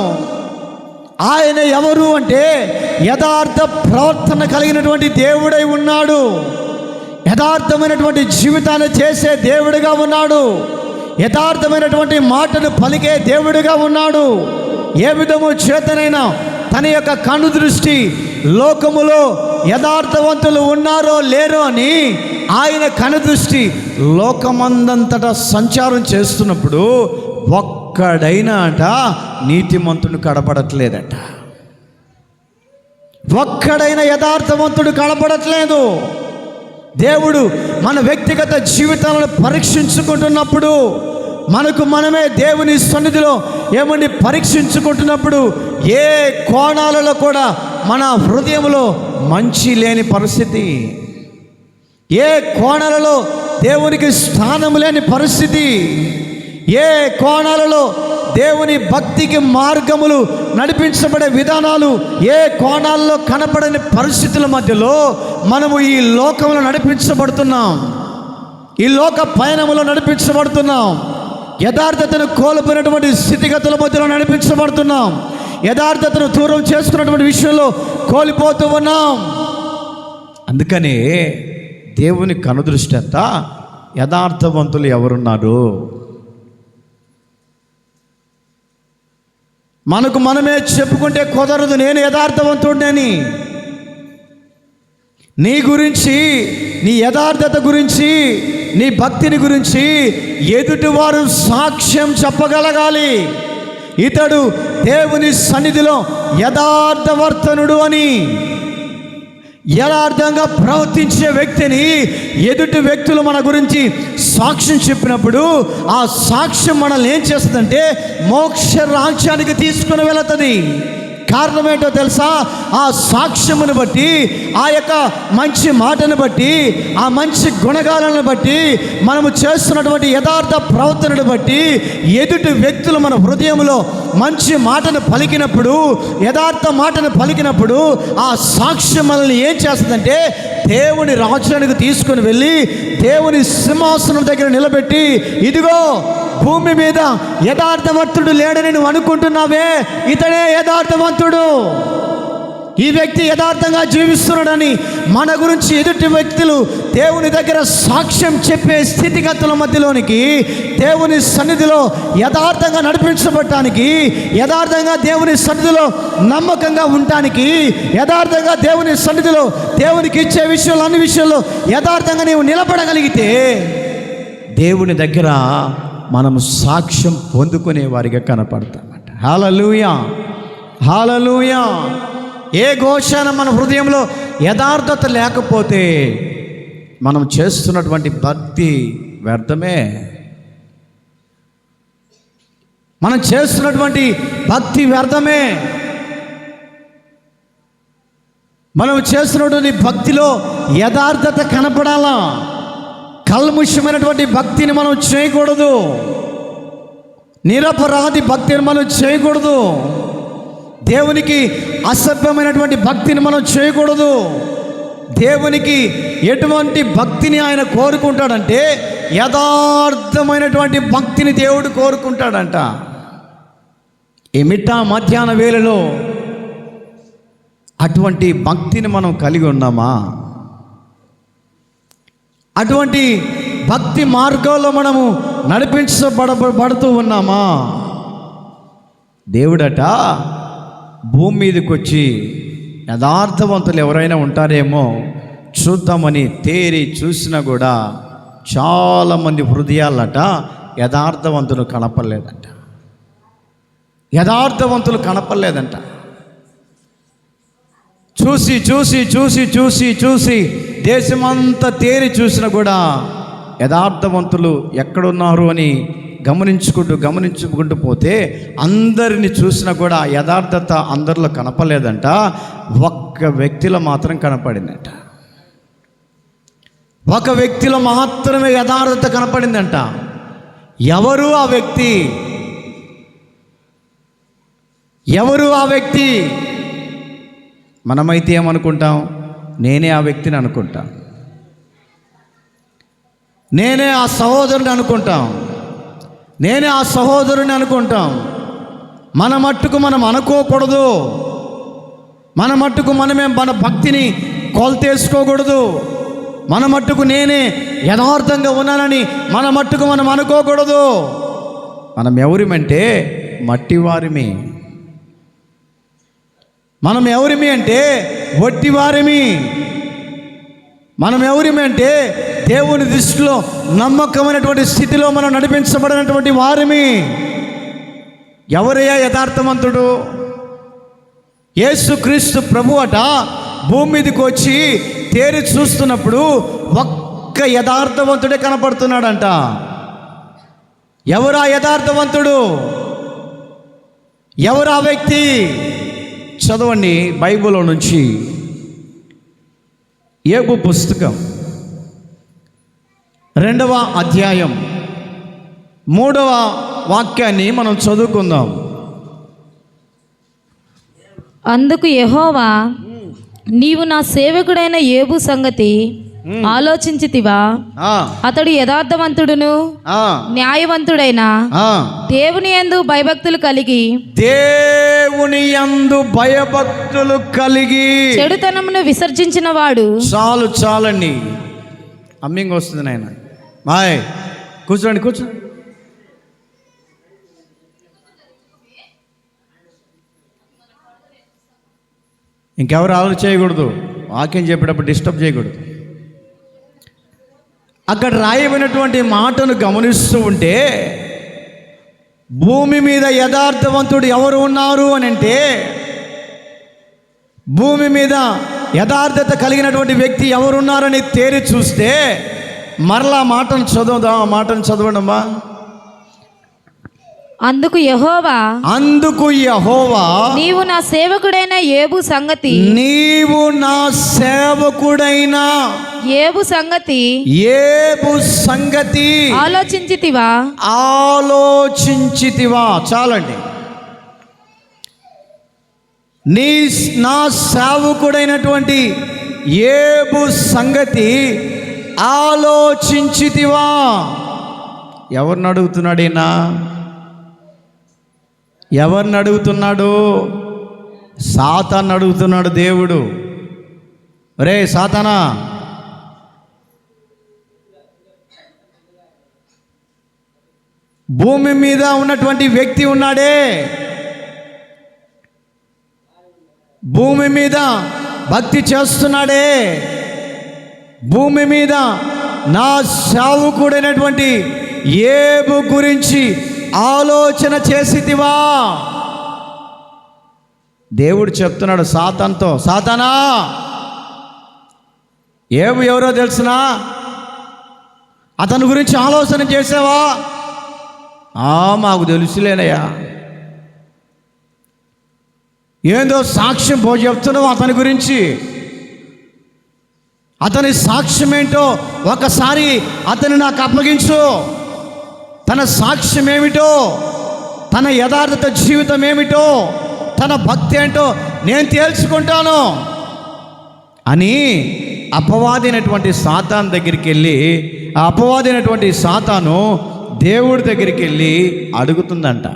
ఆయన ఎవరు అంటే యథార్థ ప్రవర్తన కలిగినటువంటి దేవుడై ఉన్నాడు. యథార్థమైనటువంటి జీవితాన్ని చేసే దేవుడిగా ఉన్నాడు. యథార్థమైనటువంటి మాటను పలికే దేవుడిగా ఉన్నాడు. ఏ విధము చేతనైనా తన యొక్క కను దృష్టి లోకములో యథార్థవంతులు ఉన్నారో లేరో అని ఆయన కను దృష్టి లోకమందంతటా సంచారం చేస్తున్నప్పుడు ఒక్కడైనా నీతిమంతుడు కనపడట్లేదట. ఒక్కడైనా యథార్థవంతుడు కనపడట్లేదు. దేవుడు మన వ్యక్తిగత జీవితాలను పరీక్షించుకుంటున్నప్పుడు, మనకు మనమే దేవుని సన్నిధిలో ఏమని పరీక్షించుకుంటున్నప్పుడు ఏ కోణాలలో కూడా మన హృదయంలో మంచి లేని పరిస్థితి, ఏ కోణాలలో దేవునికి స్థానం లేని పరిస్థితి, ఏ కోణాలలో దేవుని భక్తికి మార్గములు నడిపించబడే విధానాలు ఏ కోణాల్లో కనపడని పరిస్థితుల మధ్యలో మనము ఈ లోకంలో నడిపించబడుతున్నాం. ఈ లోక పయనములో నడిపించబడుతున్నాం. యథార్థతను కోల్పోయినటువంటి స్థితిగతుల మధ్యలో నడిపించబడుతున్నాం. యథార్థతను దూరం చేసుకున్నటువంటి విషయంలో కోల్పోతూ ఉన్నాం. అందుకనే దేవుని కనుదృష్టి అంతా యథార్థవంతులు ఎవరున్నారు? మనకు మనమే చెప్పుకుంటే కుదరదు నేను యథార్థవంతుడిని. నీ గురించి, నీ యథార్థత గురించి, నీ భక్తిని గురించి ఎదుటివారు సాక్ష్యం చెప్పగలగాలి. ఇతడు దేవుని సన్నిధిలో యథార్థవర్తనుడు అని. యథార్థంగా ప్రవర్తించే వ్యక్తిని ఎదుటి వ్యక్తులు మన గురించి సాక్ష్యం చెప్పినప్పుడు ఆ సాక్ష్యం మనల్ని ఏం చేస్తుందంటే మోక్ష రాజ్యానికి తీసుకుని వెళుతుంది. కారణం ఏంటో తెలుసా? ఆ సాక్ష్యమును బట్టి, ఆ యొక్క మంచి మాటను బట్టి, ఆ మంచి గుణగాలను బట్టి, మనము చేస్తున్నటువంటి యథార్థ ప్రవర్తనను బట్టి ఎదుటి వ్యక్తులు మన హృదయంలో మంచి మాటను పలికినప్పుడు, యథార్థ మాటను పలికినప్పుడు ఆ సాక్ష్యం మనల్ని ఏం చేస్తుందంటే దేవుని రాజ్యానికి తీసుకుని వెళ్ళి దేవుని సింహాసనం దగ్గర నిలబెట్టి, ఇదిగో భూమి మీద యథార్థవంతుడు లేడని నువ్వు అనుకుంటున్నావే, ఇతడే యథార్థవంతుడు, ఈ వ్యక్తి యథార్థంగా జీవిస్తున్నాడని మన గురించి ఎదుటి వ్యక్తులు దేవుని దగ్గర సాక్ష్యం చెప్పే స్థితిగతుల మధ్యలోనికి, దేవుని సన్నిధిలో యథార్థంగా నడిపించబడటానికి, యథార్థంగా దేవుని సన్నిధిలో నమ్మకంగా ఉండటానికి, యథార్థంగా దేవుని సన్నిధిలో దేవునికి ఇచ్చే విషయంలో అన్ని విషయాల్లో యథార్థంగా నీవు నిలబడగలిగితే దేవుని దగ్గర మనము సాక్ష్యం పొందుకునే వారిగా కనపడతామట. హల్లెలూయా, హల్లెలూయా. ఏ ఘోషణ మన హృదయంలో యథార్థత లేకపోతే మనం చేస్తున్నటువంటి భక్తి వ్యర్థమే. మనం చేస్తున్నటువంటి భక్తి వ్యర్థమే. మనం చేస్తున్నటువంటి భక్తిలో యథార్థత కనపడాలా. కల్ముషమైనటువంటి భక్తిని మనం చేయకూడదు. నిరపరాధి భక్తిని మనం చేయకూడదు. దేవునికి అసభ్యమైనటువంటి భక్తిని మనం చేయకూడదు. దేవునికి ఎటువంటి భక్తిని ఆయన కోరుకుంటాడంటే యథార్థమైనటువంటి భక్తిని దేవుడు కోరుకుంటాడంట. ఈ మధ్యాహ్న వేళలో అటువంటి భక్తిని మనం కలిగి ఉన్నామా? అటువంటి భక్తి మార్గంలో మనము నడిపించబడుతూ ఉన్నామా? దేవుడట భూమి మీదకి వచ్చి యథార్థవంతులు ఎవరైనా ఉంటారేమో చూద్దామని తేరి చూసినా కూడా చాలామంది హృదయాలట యథార్థవంతులు కనపడలేదంట. యథార్థవంతులు కనపడలేదంట. చూసి చూసి చూసి చూసి చూసి దేశమంతా తేరి చూసినా కూడా యథార్థవంతులు ఎక్కడున్నారు అని గమనించుకుంటూ పోతే అందరిని చూసినా కూడా యథార్థత అందరిలో కనపడలేదంట. ఒక్క వ్యక్తిలో మాత్రం కనపడిందంట. ఒక వ్యక్తిలో మాత్రమే యథార్థత కనపడిందంట. ఎవరు ఆ వ్యక్తి? ఎవరు ఆ వ్యక్తి? మనమైతే ఏమనుకుంటాం? నేనే ఆ వ్యక్తిని అనుకుంటాం, నేనే ఆ సహోదరుని అనుకుంటాం, నేనే ఆ సహోదరుని అనుకుంటాం. మన మట్టుకు మనం అనుకోకూడదు. మన మట్టుకు మనమే మన భక్తిని కొలతేసుకోకూడదు. మన మట్టుకు నేనే యథార్థంగా ఉన్నానని మన మట్టుకు మనం అనుకోకూడదు. మనం ఎవరిమంటే మట్టివారిమి. మనం ఎవరిమి అంటే వట్టివారిమి. మనం ఎవరిమి అంటే దేవుని దృష్టిలో నమ్మకమైనటువంటి స్థితిలో మనం నడిపించబడినటువంటి వారిమి. ఎవరయ్యా యథార్థవంతుడు? యేసుక్రీస్తు ప్రభు అట భూమి మీదకి వచ్చి తేరి చూస్తున్నప్పుడు ఒక్క యథార్థవంతుడే కనపడుతున్నాడంట. ఎవరా యథార్థవంతుడు? ఎవరా వ్యక్తి? చదవండి బైబిల్లో నుంచి యోబు పుస్తకం 2వ అధ్యాయం 3వ వాక్యాన్ని మనం చదువుకుందాం. అందుకు యెహోవా, నీవు నా సేవకుడైన యోబు సంగతి ఆలోచించితివా? అతడు యథార్థవంతుడును న్యాయవంతుడైన దేవుని యందు భయభక్తులు కలిగి చెడుతనమును విసర్జించిన వాడు. చాలండి. అమ్మింగ్ వస్తుంది నాయన. మాయ్ కూర్చోండి, కూర్చో. ఇంకెవరు ఆలోచన చేయకూడదు. వాక్యం చెప్పేటప్పుడు డిస్టర్బ్ చేయకూడదు. అక్కడ రాయబడినటువంటి మాటను గమనిస్తూ ఉంటే భూమి మీద యథార్థవంతుడు ఎవరు ఉన్నారు అని అంటే, భూమి మీద యథార్థత కలిగినటువంటి వ్యక్తి ఎవరున్నారని తేరి చూస్తే, మరలా మాటను చదువుదాం. ఆ మాటను చదవండమ్మా. అందుకు యెహోవా నీవు నా సేవకుడైన యోబు సంగతి ఆలోచించితివా. చాలండి. నా సేవకుడైనటువంటి యోబు సంగతి ఆలోచించితివా. ఎవరిని అడుగుతున్నాడైనా? ఎవరిని అడుగుతున్నాడు? సాతాను అడుగుతున్నాడు దేవుడు. రే సాతానా, భూమి మీద ఉన్నటువంటి వ్యక్తి ఉన్నాడే, భూమి మీద భక్తి చేస్తున్నాడే, భూమి మీద నా సేవకుడైనటువంటి యోబు గురించి ఆలోచన చేసితివా? దేవుడు చెప్తున్నాడు సాతానుతో, సాతానా, యోబు ఎవరో తెలుసునా? అతని గురించి ఆలోచన చేసావా? మాకు తెలుసులేనయ్యా. ఏందో సాక్ష్యం చెప్తున్నావు అతని గురించి. అతని సాక్ష్యం ఏంటో ఒకసారి అతను నాకు అప్పగించు. తన సాక్ష్యం ఏమిటో, తన యథార్థత జీవితం ఏమిటో, తన భక్తి ఏంటో నేను తేల్చుకుంటాను అని అపవాదైనటువంటి సాతాను దగ్గరికి వెళ్ళి, ఆ అపవాదైనటువంటి సాతాను దేవుడి దగ్గరికి వెళ్ళి అడుగుతుందంట.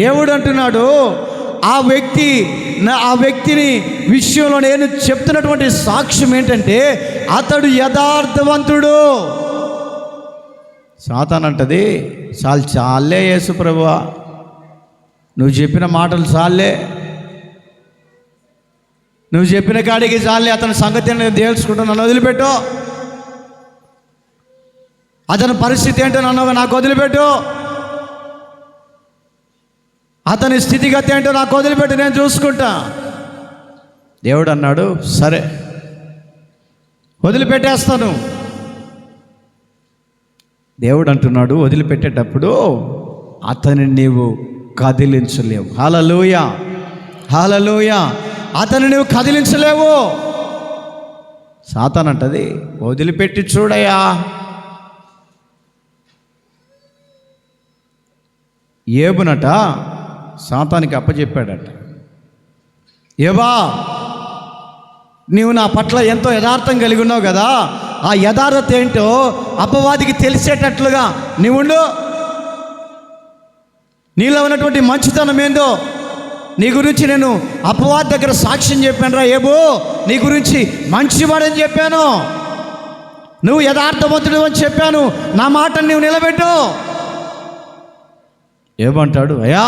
దేవుడు అంటున్నాడు, ఆ వ్యక్తిని విషయంలో నేను చెప్తున్నటువంటి సాక్ష్యం ఏంటంటే అతడు యథార్థవంతుడు. సాతాను అంటది, చాలే యేసు ప్రభువా, నువ్వు చెప్పిన మాటలు చాలే, నువ్వు చెప్పిన కాడికి చాలే, అతని సంగతి నేను తేల్చుకుంటా, నన్ను వదిలిపెట్టు. అతని పరిస్థితి ఏంటో నాకు వదిలిపెట్టు, అతని స్థితిగతి ఏంటో నాకు వదిలిపెట్టి నేను చూసుకుంటా. దేవుడు అన్నాడు, సరే వదిలిపెట్టేస్తాను. దేవుడు అంటున్నాడు, వదిలిపెట్టేటప్పుడు అతని నీవు కదిలించలేవు. హల్లెలూయా, హల్లెలూయా. అతని నీవు కదిలించలేవు. సాతాను అంటది, వదిలిపెట్టి చూడయా. యోబునట సాతానికి అప్పచెప్పాడట, యోబా, నీవు నా పట్ల ఎంతో యథార్థం కలిగి ఉన్నావు కదా, ఆ యథార్థత ఏంటో అపవాదికి తెలిసేటట్లుగా నీవుండు. నీలో ఉన్నటువంటి మంచితనం ఏందో నీ గురించి నేను అపవాది దగ్గర సాక్ష్యం చెప్పాను రా యోబు, నీ గురించి మంచివాడని చెప్పాను, నువ్వు యథార్థవంతుడు అని చెప్పాను, నా మాటను నువ్వు నిలబెట్టు. ఏమంటాడు, అయ్యా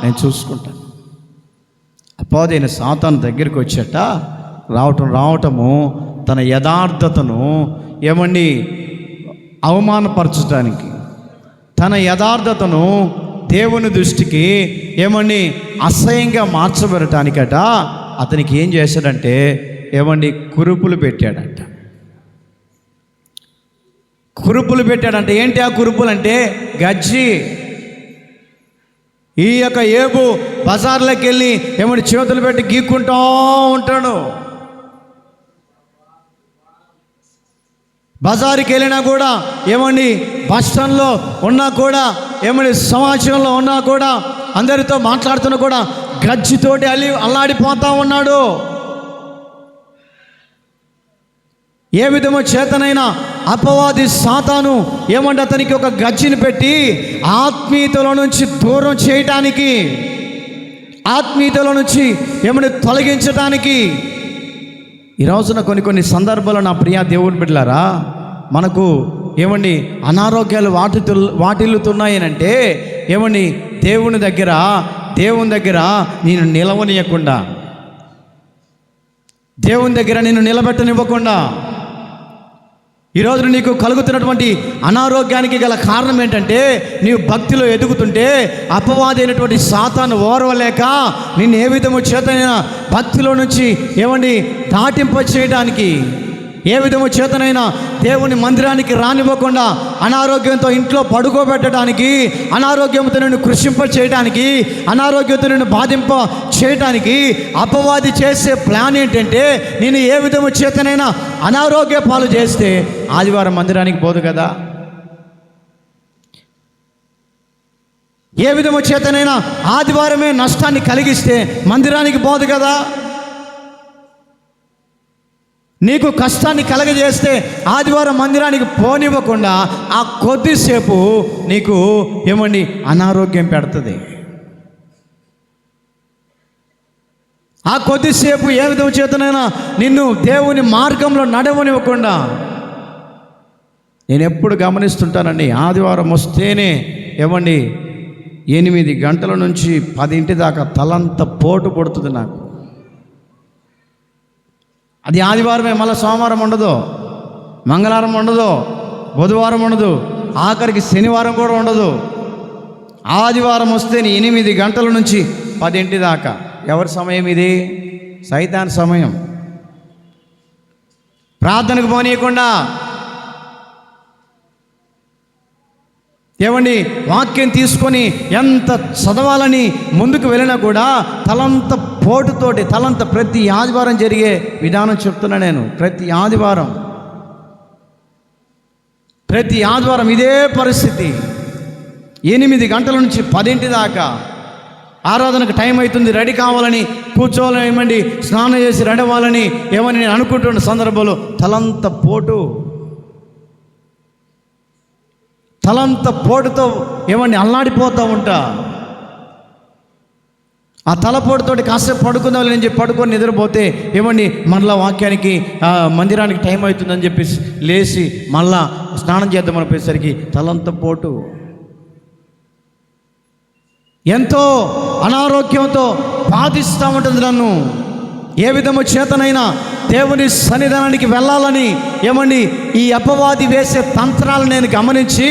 నేను చూసుకుంటాను. అపవాదైన సాతాను దగ్గరికి వచ్చేట రావటము తన యథార్థతను ఏమండి అవమానపరచడానికి, తన యథార్థతను దేవుని దృష్టికి ఏమండి అసహ్యంగా మార్చబడటానికట అతనికి ఏం చేశాడంటే ఏమండి కురుపులు పెట్టాడంట. కురుపులు పెట్టాడంటే ఏంటి ఆ కురుపులు అంటే? గజ్జి. ఈ యొక్క యోబు బజార్లోకి వెళ్ళి ఏమంటే చేతులు పెట్టి గీక్కుంటూ ఉంటాడు. బజారుకి వెళ్ళినా కూడా ఏమండి బస్ స్టాండ్లో ఉన్నా కూడా ఏమండి సమాజంలో ఉన్నా కూడా అందరితో మాట్లాడుతున్నా కూడా గజ్జితోటి అల్లాడిపోతూ ఉన్నాడు. ఏ విధమో చేతనైనా అపవాది సాతాను ఏమంటే అతనికి ఒక గజ్జిని పెట్టి ఆత్మీయతలో నుంచి దూరం చేయటానికి, ఆత్మీయతలో నుంచి ఏమంటే తొలగించటానికి. ఈ రోజున కొన్ని సందర్భాల్లో నా ప్రియ దేవుని బిడ్డలారా, మనకు ఏమండి అనారోగ్యాలు వాటిల్లుతున్నాయనంటే ఏమండి దేవుని దగ్గర నేను నిలవనీయకుండా, దేవుని దగ్గర నేను నిలబెట్టనివ్వకుండా, ఈరోజు నీకు కలుగుతున్నటువంటి అనారోగ్యానికి గల కారణం ఏంటంటే నీవు భక్తిలో ఎదుగుతుంటే అపవాది అయినటువంటి సాతాను ఓర్వలేక నిన్ను ఏ విధము చేతనైనా భక్తిలో నుంచి ఏమండి దాటింప చేయడానికి, ఏ విధము చేతనైనా దేవుని మందిరానికి రానివ్వకుండా అనారోగ్యంతో ఇంట్లో పడుకోబెట్టడానికి, అనారోగ్యంతో నిన్ను కృషింప చేయడానికి, అనారోగ్యంతో నిన్ను బాధింప చేయడానికి అపవాది చేసే ప్లాన్ ఏంటంటే, నేను ఏ విధము చేతనైనా అనారోగ్య పాలు చేస్తే ఆదివారం మందిరానికి పోదు కదా, ఏ విధము చేతనైనా ఆదివారమే నష్టాన్ని కలిగిస్తే మందిరానికి పోదు కదా, నీకు కష్టాన్ని కలగజేస్తే ఆదివారం మందిరానికి పోనివ్వకుండా ఆ కొద్దిసేపు నీకు ఏమండి అనారోగ్యం పెడుతుంది. ఆ కొద్దిసేపు ఏ విధం చేతనైనా నిన్ను దేవుని మార్గంలో నడవనివ్వకుండా. నేను ఎప్పుడు గమనిస్తుంటానండి, ఆదివారం వస్తేనే ఏమండి 8 గంటల నుంచి 10 దాకా తలంత పోటు పడుతుంది నాకు. అది ఆదివారమే, మళ్ళీ సోమవారం ఉండదు, మంగళవారం ఉండదు, బుధవారం ఉండదు, ఆఖరికి శనివారం కూడా ఉండదు. ఆదివారం వస్తేనే 8 గంటల నుంచి 10 దాకా. ఎవరి సమయం ఇది? సైతాన్ సమయం. ప్రార్థనకు పోనీయకుండా, ఏమండి వాక్యం తీసుకొని ఎంత చదవాలని ముందుకు వెళ్ళినా కూడా తలంత పోటుతోటి, తలంత ప్రతి ఆదివారం జరిగే విధానం చెప్తున్నా నేను. ప్రతి ఆదివారం ఇదే పరిస్థితి. 8 గంటల నుంచి 10 దాకా ఆరాధనకు టైం అవుతుంది, రెడీ కావాలని కూర్చోవాలని, ఏమండి స్నానం చేసి రెడీ అవ్వాలని ఏమని నేను అనుకుంటున్న సందర్భంలో తలంత పోటుతో ఏమండి అల్లాడిపోతూ ఉంటా. ఆ తలపోటుతోటి కాసేపు పడుకుందాం అని చెప్పి పడుకొని నిద్రపోతే ఏమండి మళ్ళా వాక్యానికి మందిరానికి టైం అవుతుందని చెప్పేసి లేచి మళ్ళా స్నానం చేద్దామని పోయేసరికి తలంత పోటు. ఎంతో అనారోగ్యంతో బాధిస్తూ ఉంటుంది నన్ను. ఏ విధము చేతనైనా దేవుని సన్నిధానానికి వెళ్ళాలని ఏమండి ఈ అపవాది వేసే తంత్రాలను నేను గమనించి,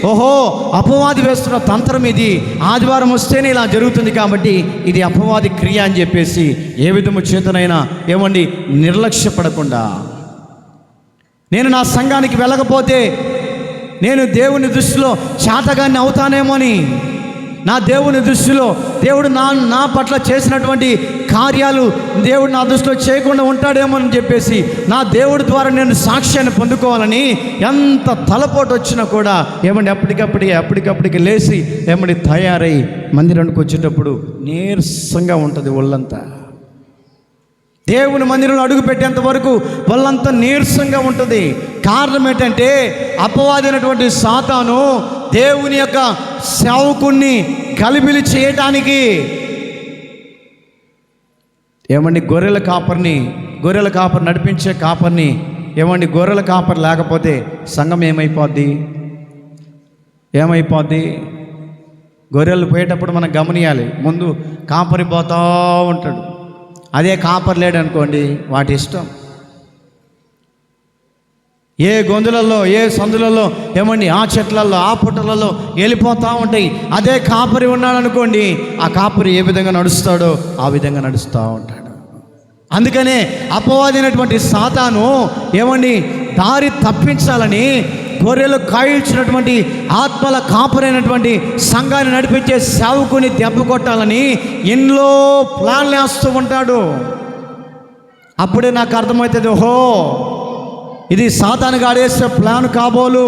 ఓహో అపవాది వేస్తున్న తంత్రం ఇది, ఆదివారం వస్తేనే ఇలా జరుగుతుంది కాబట్టి ఇది అపవాది క్రియ అని చెప్పేసి ఏ విధము చేతనైనా ఏమండి నిర్లక్ష్యపడకుండా, నేను నా సంఘానికి వెళ్ళకపోతే నేను దేవుని దృష్టిలో చాతగాన్ని అవుతానేమో అని, నా దేవుని దృష్టిలో దేవుడు నా పట్ల చేసినటువంటి కార్యాలు దేవుడు నా దృష్టిలో చేయకుండా ఉంటాడేమో అని చెప్పేసి నా దేవుడి ద్వారా నేను సాక్ష్యాన్ని పొందుకోవాలని ఎంత తలపోటు వచ్చినా కూడా ఏమండి అప్పటికప్పటికి లేచి ఏమండి తయారై మందిరానికి వచ్చేటప్పుడు నీరసంగా ఉంటుంది ఒళ్ళంతా. దేవుని మందిరంలో అడుగు పెట్టేంత వరకు వాళ్ళంతా నీరసంగా ఉంటుంది. కారణం ఏంటంటే అపవాదైనటువంటి సాతాను దేవుని యొక్క సేవకుణ్ణి గలిబిలి చేయటానికి ఏమండి గొర్రెల కాపర్ నడిపించే కాపర్ని ఏమండి గొర్రెల కాపర్ లేకపోతే సంఘం ఏమైపోద్ది? గొర్రెలు పోయేటప్పుడు మనం గమనియాలి. ముందు కాపరి పోతూ ఉంటాడు. అదే కాపర్ లేడనుకోండి వాటి ఇష్టం. ఏ గొంతులలో ఏ సందులలో ఏమండి ఆ చెట్లలో ఆ పుట్టలలో వెళ్ళిపోతూ ఉంటాయి. అదే కాపరి ఉన్నాడనుకోండి ఆ కాపరి ఏ విధంగా నడుస్తాడో ఆ విధంగా నడుస్తూ ఉంటాడు. అందుకనే అపవాదైనటువంటి సాతాను ఏమండి దారి తప్పించాలని గొర్రెలు కాయించినటువంటి ఆత్మల కాపరైనటువంటి సంఘాన్ని నడిపించే సేవకుని దెబ్బ కొట్టాలని ఎన్నో ప్లాన్లు వేస్తూ ఉంటాడు. అప్పుడే నాకు అర్థమవుతుంది, ఓహో ఇది సాతానుగాడు వేసే ప్లాన్ కాబోలు.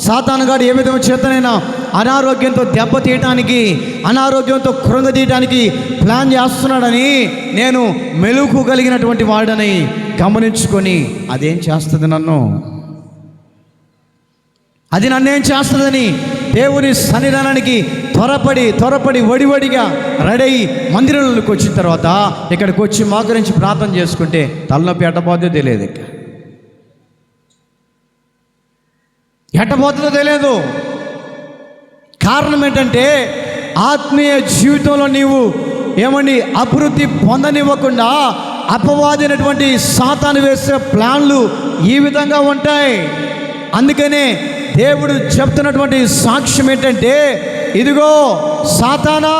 సాతానుగాడు ఏ విధంగా చేతనైనా అనారోగ్యంతో దెబ్బతీయటానికి, అనారోగ్యంతో కృంగతీయటానికి ప్లాన్ చేస్తున్నాడని నేను మెలుకు కలిగినటువంటి వాడని గమనించుకొని అదేం చేస్తుంది నన్నేం చేస్తుందని దేవుని సన్నిధానానికి త్వరపడి వడివడిగా రెడీ మందిరంలోకి వచ్చిన తర్వాత ఇక్కడికి వచ్చి మోకరించి ప్రార్థన చేసుకుంటే తలనొప్పి ఎట్టబోతుందో తెలియదు. ఎట్టబోతుందో తెలియదు. కారణం ఏంటంటే ఆత్మీయ జీవితంలో నీవు ఏమండి అభివృద్ధి పొందనివ్వకుండా అపవాదైనటువంటి సాతాను వేసే ప్లాన్లు ఈ విధంగా ఉంటాయి. అందుకనే దేవుడు చెప్తున్నటువంటి సాక్ష్యం ఏంటంటే, ఇదిగో సాతానా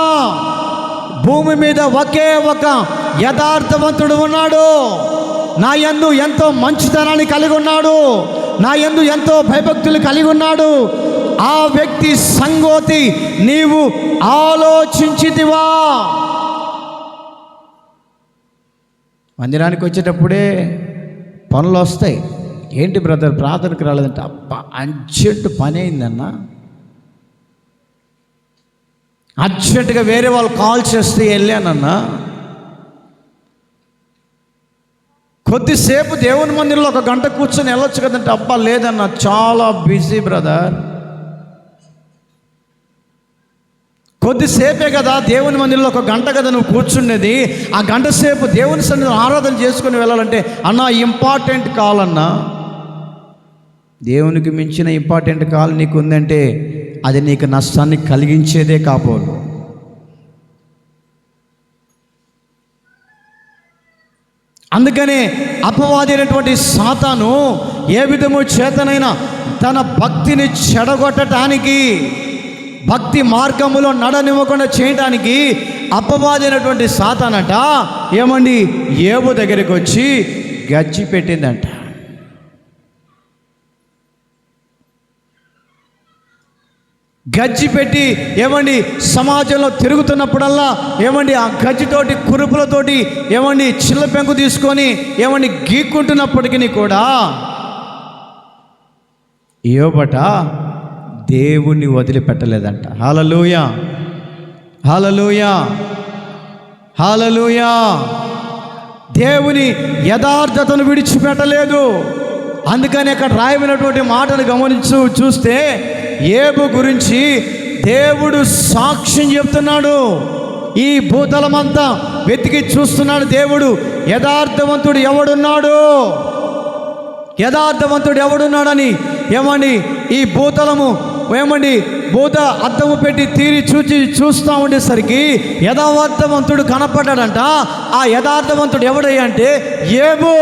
భూమి మీద ఒకే ఒక యథార్థవంతుడు ఉన్నాడు, నా యందు ఎంతో మంచితనాన్ని కలిగి ఉన్నాడు, నా యందు ఎంతో భయభక్తులు కలిగి ఉన్నాడు, ఆ వ్యక్తి సంగతి నీవు ఆలోచించితివా? మందిరానికి వచ్చేటప్పుడే పనులు వస్తాయి. ఏంటి బ్రదర్ ప్రార్థనకు రాలేదంటే, అబ్బా అర్జెంటు పని అయిందన్న, అర్జెంటుగా వేరే వాళ్ళు కాల్ చేస్తే వెళ్ళానన్నా, కొద్దిసేపు దేవుని మందిరంలో 1 గంట కూర్చొని వెళ్ళొచ్చు కదంటే, అబ్బా లేదన్నా చాలా బిజీ బ్రదర్. కొద్దిసేపే కదా దేవుని మందిరంలో 1 గంట కదా నువ్వు కూర్చున్నది, ఆ గంట సేపు దేవుని సన్నిధిలో ఆరాధన చేసుకుని వెళ్ళాలంటే అన్నా ఇంపార్టెంట్ కాల్ అన్నా. దేవునికి మించిన ఇంపార్టెంట్ కాల్ నీకు ఉందంటే అది నీకు నష్టాన్ని కలిగించేదే కాపోదు. అందుకనే అపవాది అయినటువంటి సాతాను ఏ విధము చేతనైనా తన భక్తిని చెడగొట్టడానికి, భక్తి మార్గములో నడనివ్వకుండా చేయడానికి అపవాది అయినటువంటి సాతానట ఏమండి యోబు దగ్గరికి వచ్చి గజ్జి పెట్టిందంట. గజ్జి పెట్టి ఏమండి సమాజంలో తిరుగుతున్నప్పుడల్లా ఏమండి ఆ గజ్జితోటి కురుపులతోటి ఏమండి చిల్ల పెంకు తీసుకొని ఏమండి గీక్కుంటున్నప్పటికీ కూడా యోబట దేవుణ్ణి వదిలిపెట్టలేదంట. హల్లెలూయా, హల్లెలూయా, హల్లెలూయా. దేవుని యథార్థతను విడిచిపెట్టలేదు. అందుకని అక్కడ రాయబడినటువంటి మాటను చూస్తే యోబు గురించి దేవుడు సాక్ష్యం చెప్తున్నాడు. ఈ భూతలమంతా వెతికి చూస్తున్నాడు దేవుడు, యథార్థవంతుడు ఎవడున్నాడు, యథార్థవంతుడు ఎవడున్నాడని. ఏమండి ఈ భూతలము ఏమండి భూత అద్దము పెట్టి తీరి చూస్తూ ఉండేసరికి యథార్థవంతుడు కనపడ్డాడంట. ఆ యథార్థవంతుడు ఎవడయ్యా అంటే యోబు.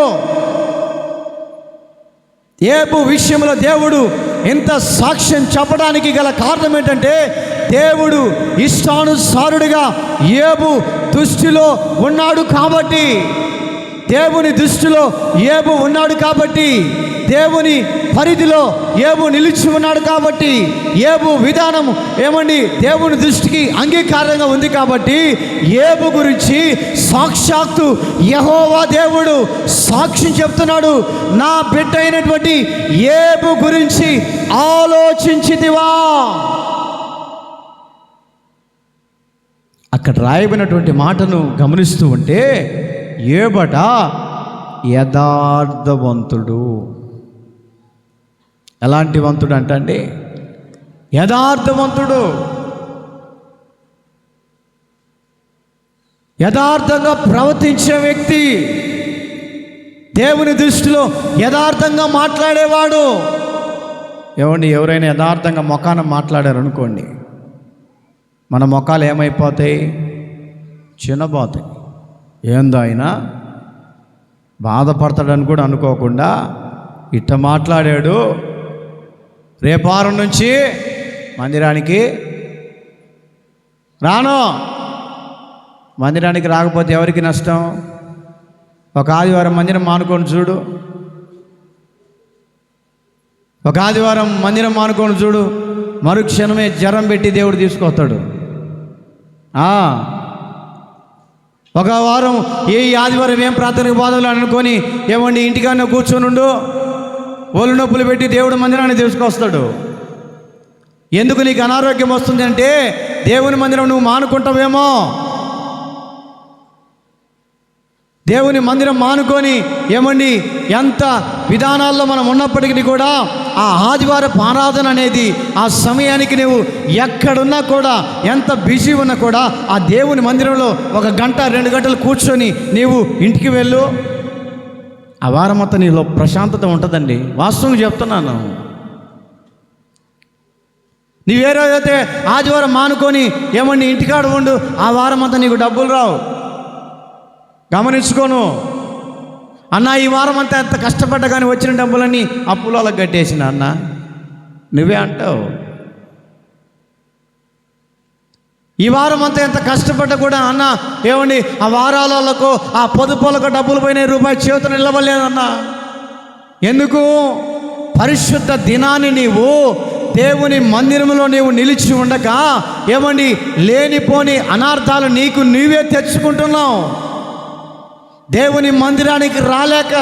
యోబు విషయంలో దేవుడు ఇంత సాక్ష్యం చెప్పడానికి గల కారణం ఏంటంటే, దేవుడు ఇష్టానుసారుడిగా యోబు దృష్టిలో ఉన్నాడు కాబట్టి, దేవుని దృష్టిలో యోబు ఉన్నాడు కాబట్టి, దేవుని పరిధిలో యోబు నిలిచి ఉన్నాడు కాబట్టి, యోబు విధానం ఏమండి దేవుని దృష్టికి అంగీకారంగా ఉంది కాబట్టి, యోబు గురించి సాక్షాత్తు యెహోవా దేవుడు సాక్ష్యం చెప్తున్నాడు. నా బిడ్డ అయినటువంటి యోబు గురించి ఆలోచించితివా? అక్కడ రాయబడినటువంటి మాటను గమనిస్తూ ఉంటే యోబట యథార్థవంతుడు. ఎలాంటి వంతుడు అంటండి? యథార్థవంతుడు. యథార్థంగా ప్రవర్తించే వ్యక్తి, దేవుని దృష్టిలో యథార్థంగా మాట్లాడేవాడు. ఏమండి ఎవరైనా యథార్థంగా మొఖాన మాట్లాడారు అనుకోండి, మన మొఖాలు ఏమైపోతాయి? చిన్నపోతాయి. ఏందో అయినా బాధపడతాడని కూడా అనుకోకుండా ఇట్ట మాట్లాడాడు, రేపారం నుంచి మందిరానికి రాను. మందిరానికి రాకపోతే ఎవరికి నష్టం? ఒక ఆదివారం మందిరం మానుకొని చూడు, ఒక ఆదివారం మందిరం మానుకొని చూడు, మరుక్షణమే జ్వరం పెట్టి దేవుడు తీసుకొస్తాడు. ఒక వారం ఏ ఆదివారం ఏం ప్రార్థనకు బాధలు అనుకొని ఏమండి ఇంటికన్నా కూర్చొని ఉండు, ఒళ్ళు నొప్పులు పెట్టి దేవుడు మందిరాన్ని తీసుకొస్తాడు. ఎందుకు నీకు అనారోగ్యం వస్తుంది అంటే దేవుని మందిరం నువ్వు మానుకుంటావేమో. దేవుని మందిరం మానుకొని ఏమండి ఎంత విధానాల్లో మనం ఉన్నప్పటికీ కూడా ఆ ఆదివారపు ఆరాధన అనేది ఆ సమయానికి నువ్వు ఎక్కడున్నా కూడా ఎంత బిజీ ఉన్నా కూడా ఆ దేవుని మందిరంలో 1 గంట 2 గంటలు కూర్చొని నీవు ఇంటికి వెళ్ళు, ఆ వారం అంతా నీలో ప్రశాంతత ఉంటుందండి. వాస్తవంగా చెప్తున్నాను. నీవేరైతే ఆదివారం మానుకొని ఏమండి ఇంటికాడ ఉండు, ఆ వారం అంతా నీకు డబ్బులు రావు. గమనించుకోను అన్న, ఈ వారం అంతా ఎంత కష్టపడ్డా కానీ వచ్చిన డబ్బులన్నీ అప్పులలో కట్టేసిన అన్న నువ్వే అంటావు. ఈ వారం అంతా ఎంత కష్టపడ్డా కూడా అన్న ఏమండి ఆ వారాలకు ఆ పొదుపులకు డబ్బులు పోయిన రూపాయి చేతులు నిలవలేదన్నా. ఎందుకు? పరిశుద్ధ దినాన్ని నీవు దేవుని మందిరంలో నీవు నిలిచి ఉండక ఏమండి లేనిపోని అనార్థాలు నీకు నీవే తెచ్చుకుంటున్నావు, దేవుని మందిరానికి రాలేక.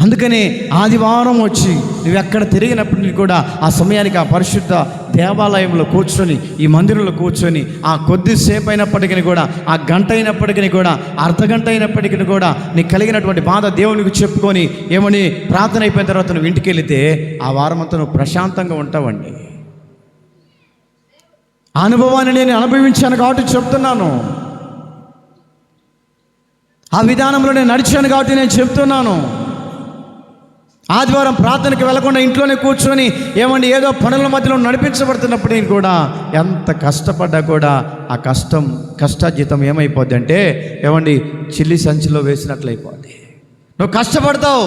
అందుకని ఆదివారం వచ్చి నువ్వెక్కడ తిరిగినప్పటికీ కూడా ఆ సమయానికి ఆ పరిశుద్ధ దేవాలయంలో కూర్చొని, ఈ మందిరంలో కూర్చొని ఆ కొద్దిసేపు అయినప్పటికీ కూడా, ఆ గంట అయినప్పటికీ కూడా, అర్ధగంట అయినప్పటికీ కూడా నీకు కలిగినటువంటి బాధ దేవునికి చెప్పుకొని ఏమని ప్రార్థన అయిపోయిన తర్వాత నువ్వు ఇంటికి వెళితే ఆ వారం అంతా నువ్వు ప్రశాంతంగా ఉంటావండి. ఆ అనుభవాన్ని నేను అనుభవించాను కాబట్టి చెప్తున్నాను, ఆ విధానంలో నేను నడిచాను కాబట్టి నేను చెప్తున్నాను. ఆదివారం ప్రార్థనకి వెళ్లకుండా ఇంట్లోనే కూర్చొని ఏమండి ఏదో పనుల మధ్యలో నడిపించబడుతున్నప్పటికీ కూడా ఎంత కష్టపడ్డా కూడా ఆ కష్టార్జితం ఏమైపోద్ది అంటే ఏమండి చిల్లి సంచిలో వేసినట్లయిపోద్ది. నువ్వు కష్టపడతావు,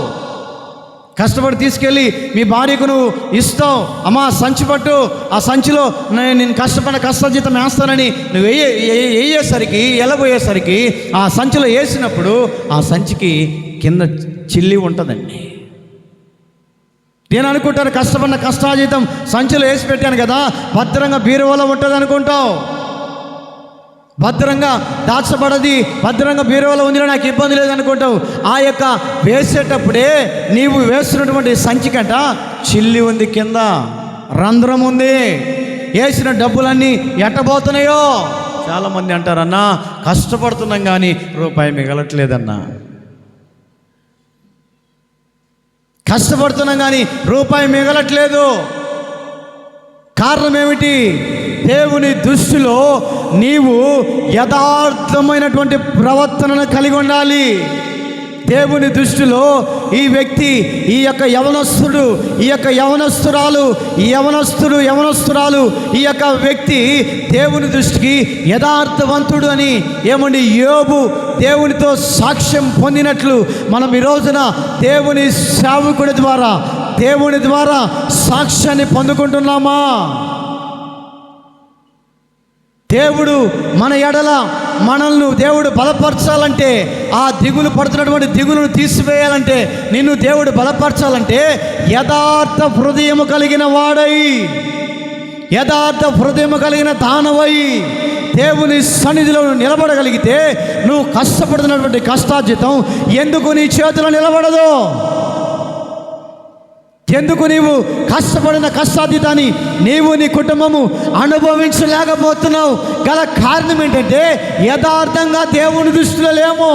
కష్టపడి తీసుకెళ్ళి మీ భార్యకు నువ్వు ఇస్తావు, అమ్మా సంచి పట్టు, ఆ సంచిలో నేను కష్టపడిన కష్టార్జితం వేస్తానని నువ్వు వేయేసరికి ఎలబోయేసరికి ఆ సంచిలో వేసినప్పుడు ఆ సంచికి కింద చిల్లి ఉంటుందండి. నేను అనుకుంటాను కష్టపడిన కష్టార్జితం సంచిలో వేసి పెట్టాను కదా, భద్రంగా బీరువాలో ఉంటుంది అనుకుంటావు. భద్రంగా దాచబడది, భద్రంగా బీరువాలో ఉందిలో నాకు ఇబ్బంది లేదనుకుంటావు. ఆ యొక్క వేసేటప్పుడే నీవు వేస్తున్నటువంటి సంచి కంట చిల్లి ఉంది, కింద రంధ్రం ఉంది, వేసిన డబ్బులన్నీ ఎట్టబోతున్నాయో. చాలామంది అంటారన్నా కష్టపడుతున్నాం కానీ రూపాయి మిగలట్లేదన్నా, కష్టపడుతున్నాం కానీ రూపాయి మిగలట్లేదు. కారణం ఏమిటి? దేవుని దృష్టిలో నీవు యథార్థమైనటువంటి ప్రవర్తనను కలిగి ఉండాలి. దేవుని దృష్టిలో ఈ వ్యక్తి, ఈ యొక్క యవనస్తుడు, ఈ యొక్క యవనస్తురాలు, ఈ యవనస్తురాలు, ఈ యొక్క వ్యక్తి దేవుని దృష్టికి యథార్థవంతుడు అని ఏమండి యోబు దేవునితో సాక్ష్యం పొందినట్లు మనం ఈ రోజున దేవుని సేవకుడి ద్వారా, దేవుని ద్వారా సాక్ష్యాన్ని పొందుకుంటున్నామా? దేవుడు మన ఎడల మనల్ని దేవుడు బలపరచాలంటే, ఆ దిగులు పడుతున్నటువంటి దిగులను తీసివేయాలంటే, నిన్ను దేవుడు బలపరచాలంటే యథార్థ హృదయము కలిగిన వాడై, యథార్థ హృదయము కలిగిన దానవై దేవుని సన్నిధిలో నిలబడగలిగితే నువ్వు కష్టపడుతున్నటువంటి కష్టార్జితం ఎందుకు నీ చేతిలో నిలబడదు? ఎందుకు నీవు కష్టపడిన కష్టార్జితాన్ని నీవు నీ కుటుంబము అనుభవించలేకపోతున్నావు? గల కారణం ఏంటంటే యథార్థంగా దేవుని దృష్టిలో లేము,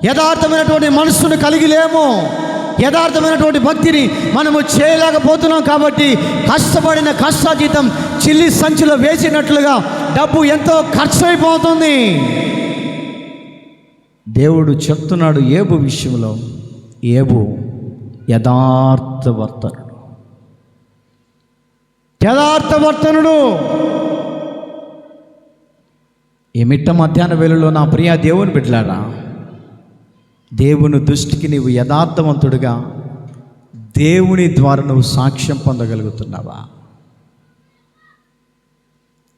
యథార్థమైనటువంటి మనస్సును కలిగి లేము, యథార్థమైనటువంటి భక్తిని మనము చేయలేకపోతున్నాం. కాబట్టి కష్టపడిన కష్టార్జితం చిల్లి సంచిలో వేసినట్లుగా డబ్బు ఎంతో ఖర్చు అయిపోతుంది. దేవుడు చెప్తున్నాడు యోబు విషయంలో, యోబు యథార్థవర్తనుడు. ఈ మిట్ట మధ్యాహ్న వేళలో నా ప్రియ దేవుని బిడ్డలారా, దేవుని దృష్టికి నీవు యథార్థవంతుడిగా దేవుని ద్వారా నువ్వు సాక్ష్యం పొందగలుగుతున్నావా?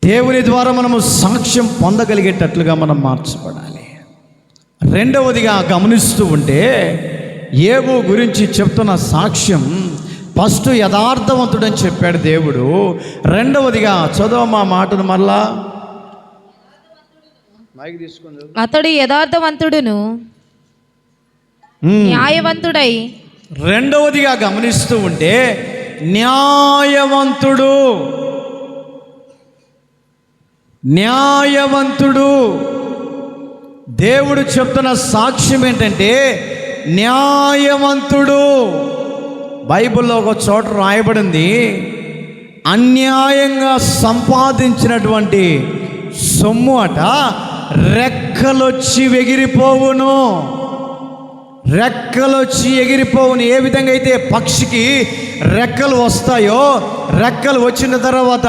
దేవుని ద్వారా మనము సాక్ష్యం పొందగలిగేటట్లుగా మనం మార్చబడాలి. రెండవదిగా గమనిస్తూ ఉంటే యోబు గురించి చెప్తున్న సాక్ష్యం, ఫస్ట్ యథార్థవంతుడని చెప్పాడు దేవుడు. రెండవదిగా చదువు మా మాటను మరలా, అతడు యథార్థవంతుడును న్యాయవంతుడై. రెండవదిగా గమనిస్తూ ఉంటే న్యాయవంతుడు. దేవుడు చెప్తున్న సాక్ష్యం ఏంటంటే న్యాయవంతుడు. బైబిల్లో ఒక చోట రాయబడింది, అన్యాయంగా సంపాదించినటువంటి సొమ్ము అట రెక్కలొచ్చి ఎగిరిపోవును. రెక్కలొచ్చి ఎగిరిపోవును. ఏ విధంగా అయితే పక్షికి రెక్కలు వస్తాయో, రెక్కలు వచ్చిన తర్వాత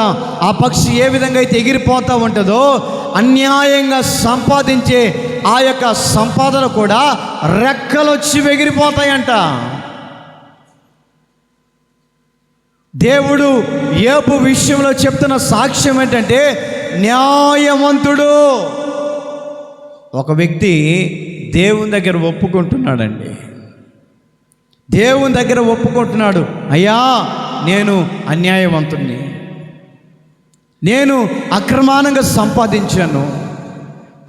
ఆ పక్షి ఏ విధంగా అయితే ఎగిరిపోతూ ఉంటుందో, అన్యాయంగా సంపాదించే ఆ యొక్క సంపాదన కూడా రెక్కలొచ్చి ఎగిరిపోతాయంట. దేవుడు యోబు విషయంలో చెప్తున్న సాక్ష్యం ఏంటంటే న్యాయవంతుడు. ఒక వ్యక్తి దేవుని దగ్గర ఒప్పుకుంటున్నాడండి. దేవుని దగ్గర ఒప్పుకుంటున్నాడు, అయ్యా నేను అన్యాయవంతుణ్ణి, నేను అక్రమానంగా సంపాదించాను,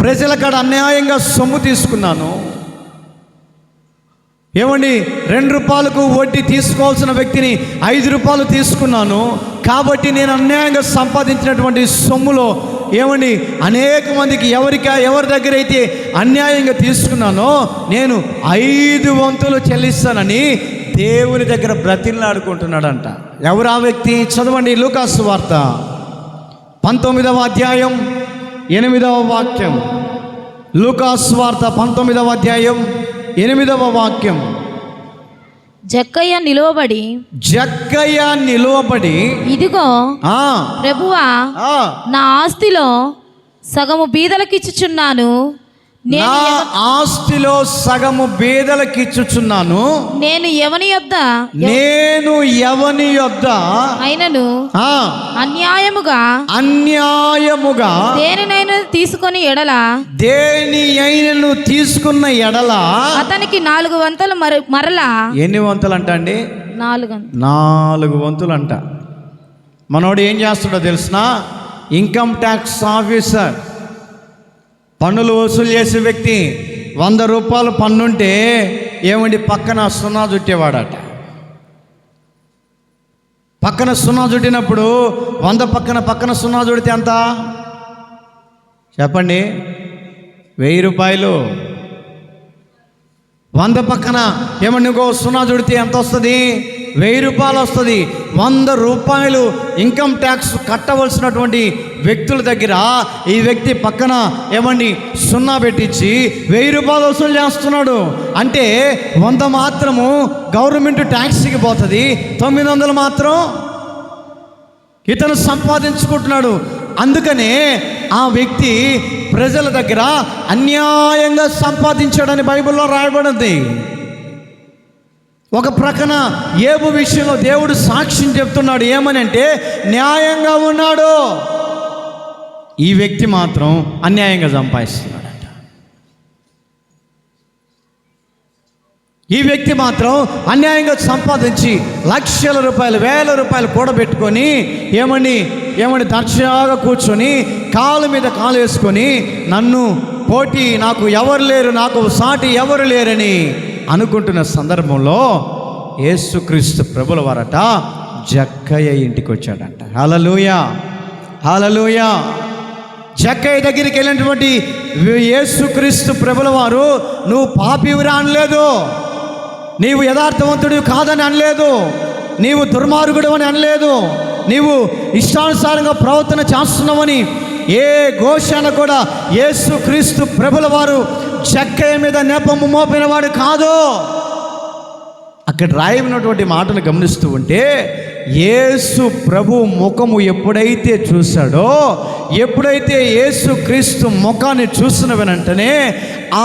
ప్రజల కాడ అన్యాయంగా సొమ్ము తీసుకున్నాను. ఏమండి, 2 రూపాయలకు వడ్డీ తీసుకోవాల్సిన వ్యక్తిని 5 రూపాయలు తీసుకున్నాను. కాబట్టి నేను అన్యాయంగా సంపాదించినటువంటి సొమ్ములో ఏమండి అనేక మందికి ఎవరి దగ్గర అయితే అన్యాయంగా తీసుకున్నానో నేను 5 వంతులు చెల్లిస్తానని దేవుని దగ్గర బ్రతిమలాడుకుంటున్నాడంట. ఎవరు ఆ వ్యక్తి? చదవండి, లూకాసు వార్త 19వ అధ్యాయం 8వ వాక్యం. లూకాసు వార్త 19వ అధ్యాయం 8వ వాక్యం. జక్కయ్య నిలువబడి ఇదిగో ప్రభువా, నా ఆస్తిలో సగము బీదలకిచ్చుచున్నాను, నా ఆస్తిలో సగము బీదలకిచ్చుచున్నాను, నేను ఎవని యొద్ద అయినను అన్యాయముగా దేనినైనా తీసుకున్న ఎడల అతనికి 4 వంతులు మరలా. ఎన్ని వంతులు అంట అండి? 4 వంతులు అంట. మనోడు ఏం చేస్తాడో తెలిసిన? ఇన్కమ్ ట్యాక్స్ ఆఫీసర్, పన్నులు వసూలు చేసే వ్యక్తి. 100 రూపాయలు పన్నుంటే ఏమండి పక్కన 0 చుట్టేవాడట. పక్కన 0 చుట్టినప్పుడు 100 పక్కన 0 చుడితే ఎంత చెప్పండి? 1000 రూపాయలు. 100 పక్కన ఏమన్నా ఇంకో 0 చుడితే ఎంత వస్తుంది? 1000 రూపాయలు వస్తుంది. 100 రూపాయలు ఇన్కమ్ ట్యాక్స్ కట్టవలసినటువంటి వ్యక్తుల దగ్గర ఈ వ్యక్తి పక్కన ఏమండి 0 పెట్టించి 1000 రూపాయలు వసూలు చేస్తున్నాడు. అంటే 100 మాత్రము గవర్నమెంట్ ట్యాక్స్కి పోతుంది, 900 మాత్రం ఇతను సంపాదించుకుంటున్నాడు. అందుకనే ఆ వ్యక్తి ప్రజల దగ్గర అన్యాయంగా సంపాదించాడని బైబిల్లో రాయబడింది. ఒక ప్రక్కన యోబు విషయంలో దేవుడు సాక్ష్యం చెప్తున్నాడు. ఏమని అంటే న్యాయంగా ఉన్నాడు. ఈ వ్యక్తి మాత్రం అన్యాయంగా సంపాదిస్తున్నాడట. ఈ వ్యక్తి మాత్రం అన్యాయంగా సంపాదించి లక్షల రూపాయలు 1000 రూపాయలు కూడబెట్టుకొని ఏమని దర్జాగా కూర్చొని కాలు మీద కాలు వేసుకొని నాకు ఎవరు లేరు, నాకు సాటి ఎవరు లేరని అనుకుంటున్న సందర్భంలో యేసుక్రీస్తు ప్రభుల వారట జక్కయ్య ఇంటికి వచ్చాడంట. హల్లెలూయా, హల్లెలూయా. జక్కయ్య దగ్గరికి వెళ్ళినటువంటి యేసుక్రీస్తు ప్రభుల వారు నువ్వు పాపివిరా అనలేదు, నీవు యథార్థవంతుడు కాదని అనలేదు, నీవు దుర్మార్గుడు అని అనలేదు, నీవు ఇష్టానుసారంగా ప్రవర్తన చేస్తున్నావని ఏ ఘోషణ కూడా యేసుక్రీస్తు ప్రభుల వారు జక్కయ్య మీద నెపము మోపిన వాడు కాదు. అక్కడ రాయబడినటువంటి మాటను గమనిస్తూ ఉంటే యేసు ప్రభు ముఖము ఎప్పుడైతే చూశాడో, ఎప్పుడైతే యేసుక్రీస్తు ముఖాన్ని చూసిన వెంటనే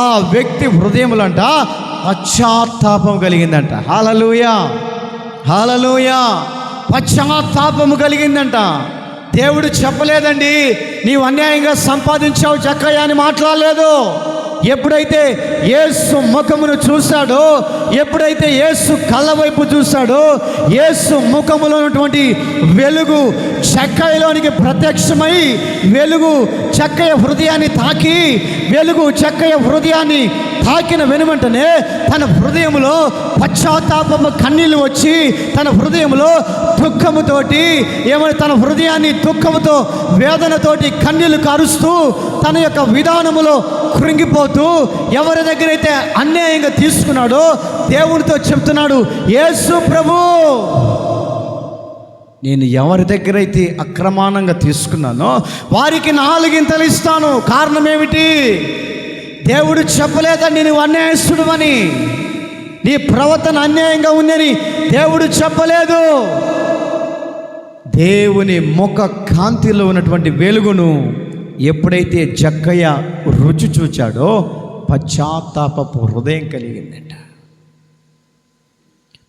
ఆ వ్యక్తి హృదయములంట పశ్చాత్తాపం కలిగిందంట. హల్లెలూయా, హల్లెలూయా. పశ్చాత్తాపము కలిగిందంట. దేవుడు చెప్పలేదండి నీవు అన్యాయంగా సంపాదించావు జక్కయ్య అని మాట్లాడలేదు. ఎప్పుడైతే యేసు ముఖమును చూశాడో, ఎప్పుడైతే యేసు కళ్ళ వైపు చూశాడో, యేసు ముఖములో ఉన్నటువంటి వెలుగు జక్కయ్యలోనికి ప్రత్యక్షమై వెలుగు జక్కయ్య హృదయాన్ని తాకి, వెలుగు జక్కయ్య హృదయాన్ని తాకిన వెనువెంటనే తన హృదయంలో పశ్చాత్తాపము కన్నీళ్ళు వచ్చి తన హృదయంలో దుఃఖముతోటి తన హృదయాన్ని దుఃఖముతో వేదనతోటి కన్నీళ్లు కారుస్తూ తన యొక్క విధానములో కృంగిపోతూ ఎవరి దగ్గర అయితే అన్యాయంగా తీసుకున్నాడో దేవునితో చెప్తున్నాడు, యేసు ప్రభు నేను ఎవరి దగ్గర అయితే అక్రమానంగా తీసుకున్నానో వారికి 4 ఇస్తాను. కారణం ఏమిటి? దేవుడు చెప్పలేదని నువ్వు అన్యాయస్తుడు అని, నీ ప్రవర్తన అన్యాయంగా ఉందని దేవుడు చెప్పలేదు. దేవుని ముఖ కాంతిలో ఉన్నటువంటి వెలుగును ఎప్పుడైతే జక్కయ్య రుచి చూచాడో పశ్చాత్తాపపు హృదయం కలిగిందట.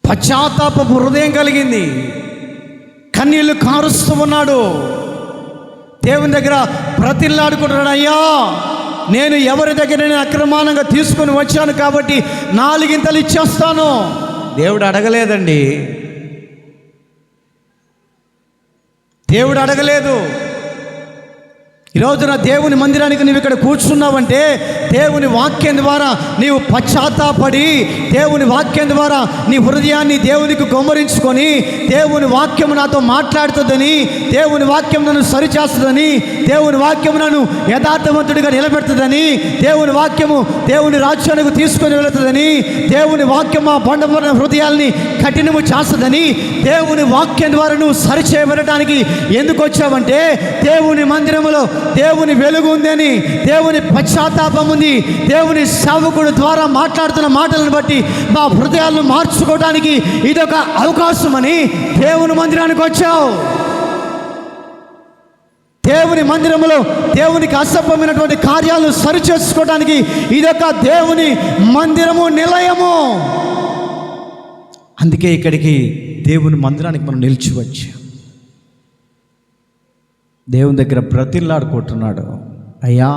పశ్చాత్తాపపు హృదయం కలిగింది. కన్నీళ్లు కారుస్తూ ఉన్నాడు. దేవుని దగ్గర ప్రతిల్లాడుకుంటున్నాడు, అయ్యా నేను ఎవరి దగ్గర నేను అక్రమానంగా తీసుకొని వచ్చాను కాబట్టి 4 ఇంతలు ఇచ్చేస్తాను. దేవుడు అడగలేదండి, దేవుడు అడగలేదు. ఈరోజున దేవుని మందిరానికి నువ్వు ఇక్కడ కూర్చున్నావంటే దేవుని వాక్యం ద్వారా నీవు పశ్చాత్తాపడి, దేవుని వాక్యం ద్వారా నీ హృదయాన్ని దేవునికి కుమ్మరించుకొని, దేవుని వాక్యం నాతో మాట్లాడుతుందని, దేవుని వాక్యం నన్ను సరిచేస్తుందని, దేవుని వాక్యం నన్ను యథార్థవంతుడిగా నిలబెడుతుందని, దేవుని వాక్యము దేవుని రాజ్యానికి తీసుకొని వెళుతుందని, దేవుని వాక్యం ఆ బండబడిన హృదయాల్ని కఠినము చేస్తుందని, దేవుని వాక్యం ద్వారా నువ్వు సరిచేయబడటానికి ఎందుకు వచ్చావంటే దేవుని మందిరములో దేవుని వెలుగు ఉందని, దేవుని పశ్చాత్తాపం ఉంది, దేవుని సేవకుడు ద్వారా మాట్లాడుతున్న మాటలను బట్టి మా హృదయాలను మార్చుకోవడానికి ఇదొక అవకాశం అని దేవుని మందిరానికి వచ్చావు. దేవుని మందిరంలో దేవునికి అసభ్యమైనటువంటి కార్యాలను సరిచేసుకోవడానికి ఇదొక దేవుని మందిరము, నిలయము. అందుకే ఇక్కడికి దేవుని మందిరానికి మనం నిలిచి వచ్చాం. దేవుని దగ్గర బ్రతిల్లాడుకుంటున్నాడు, అయ్యా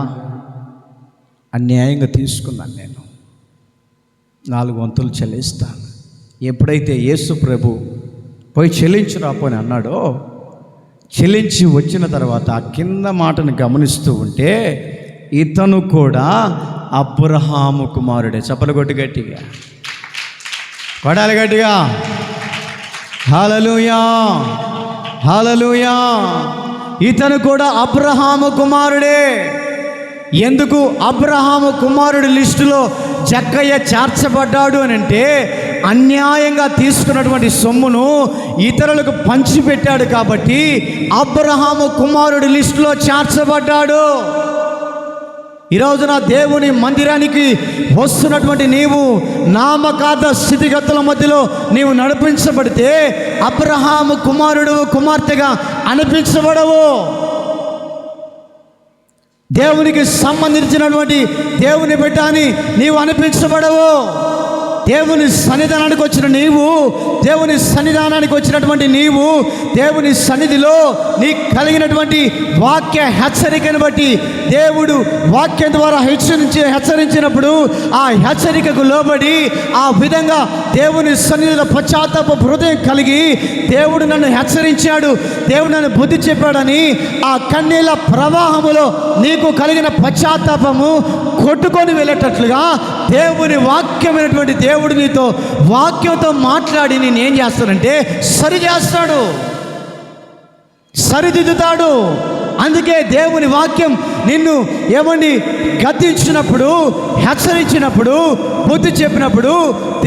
అన్యాయంగా తీసుకున్నాను, నేను 4 వంతులు చెల్లిస్తాను. ఎప్పుడైతే యేసు ప్రభు పోయి చెల్లించి రాపోని అన్నాడో, చెల్లించి వచ్చిన తర్వాత ఆ కింద మాటను గమనిస్తూ ఉంటే ఇతను కూడా అబ్రహాము కుమారుడే. చప్పలు కొట్టి గట్టిగా కొడాలి, గట్టిగా హల్లెలూయా, హల్లెలూయా. ఇతను కూడా అబ్రహాము కుమారుడే. ఎందుకు అబ్రహాము కుమారుడి లిస్టులో జక్కయ్య చేర్చబడ్డాడు అని అంటే, అన్యాయంగా తీసుకున్నటువంటి సొమ్మును ఇతరులకు పంచిపెట్టాడు కాబట్టి అబ్రహాము కుమారుడి లిస్టులో చేర్చబడ్డాడు. ఈరోజున దేవుని మందిరానికి వస్తున్నటువంటి నీవు నామకార్థ స్థితిగతుల మధ్యలో నీవు నడిపించబడితే అబ్రహాము కుమారుడు కుమార్తెగా అనిపించబడవు. దేవునికి సంబంధించినటువంటి దేవుని బిడ్డ అని నీవు అనిపించబడవు. దేవుని సన్నిధానానికి వచ్చిన నీవు, దేవుని సన్నిధానానికి వచ్చినటువంటి నీవు, దేవుని సన్నిధిలో నీకు కలిగినటువంటి వాక్య హెచ్చరికను బట్టి దేవుడు వాక్యం ద్వారా హెచ్చరించినప్పుడు ఆ హెచ్చరికకు లోబడి ఆ విధంగా దేవుని సన్నిధిలో పశ్చాత్తాప హృదయం కలిగి, దేవుడు నన్ను హెచ్చరించాడు, దేవుడు నన్ను బుద్ధి చెప్పాడని ఆ కన్నీళ్ళ ప్రవాహములో నీకు కలిగిన పశ్చాత్తాపము కొట్టుకొని వెళ్ళేటట్లుగా దేవుని వాక్యమైనటువంటి దేవుడు నీతో వాక్యంతో మాట్లాడి నేనేం చేస్తానంటే సరి చేస్తాడు, సరిదిద్దుతాడు. అందుకే దేవుని వాక్యం నిన్ను ఏమండి గద్దించినప్పుడు, హెచ్చరించినప్పుడు, బుద్ధి చెప్పినప్పుడు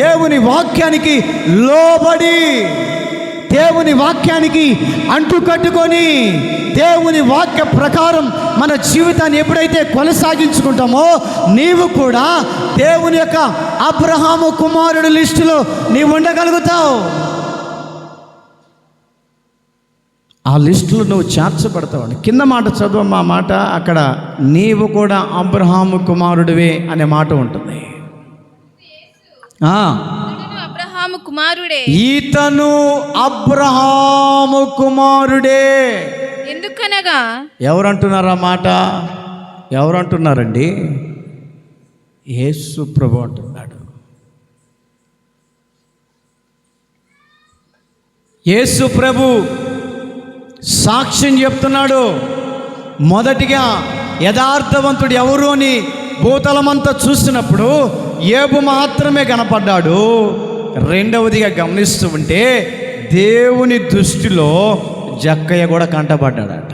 దేవుని వాక్యానికి లోబడి, దేవుని వాక్యానికి అంటుకట్టుకొని, దేవుని వాక్య ప్రకారం మన జీవితాన్ని ఎప్పుడైతే కొనసాగించుకుంటామో నీవు కూడా దేవుని యొక్క అబ్రహాము కుమారుడి లిస్టులో నీవు ఉండగలుగుతావు. ఆ లిస్టులో నువ్వు చేర్చబడతావు. కింద మాట చదువు, ఆ మాట అక్కడ నీవు కూడా అబ్రహాము కుమారుడివే అనే మాట ఉంటుంది. అబ్రహాము కుమారుడే, ఈతను అబ్రహాము కుమారుడే. ఎందుకనగా ఎవరంటున్నారు ఆ మాట? ఎవరంటున్నారండి? యేసు ప్రభు అంటున్నాడు. యేసు ప్రభు సాక్ష్యం చెప్తున్నాడు. మొదటిగా యథార్థవంతుడు ఎవరు అని భూతలమంతా చూసినప్పుడు యోబు మాత్రమే కనపడ్డాడు. రెండవదిగా గమనిస్తూ ఉంటే దేవుని దృష్టిలో జక్కయ్య కూడా కంటపడ్డాడట.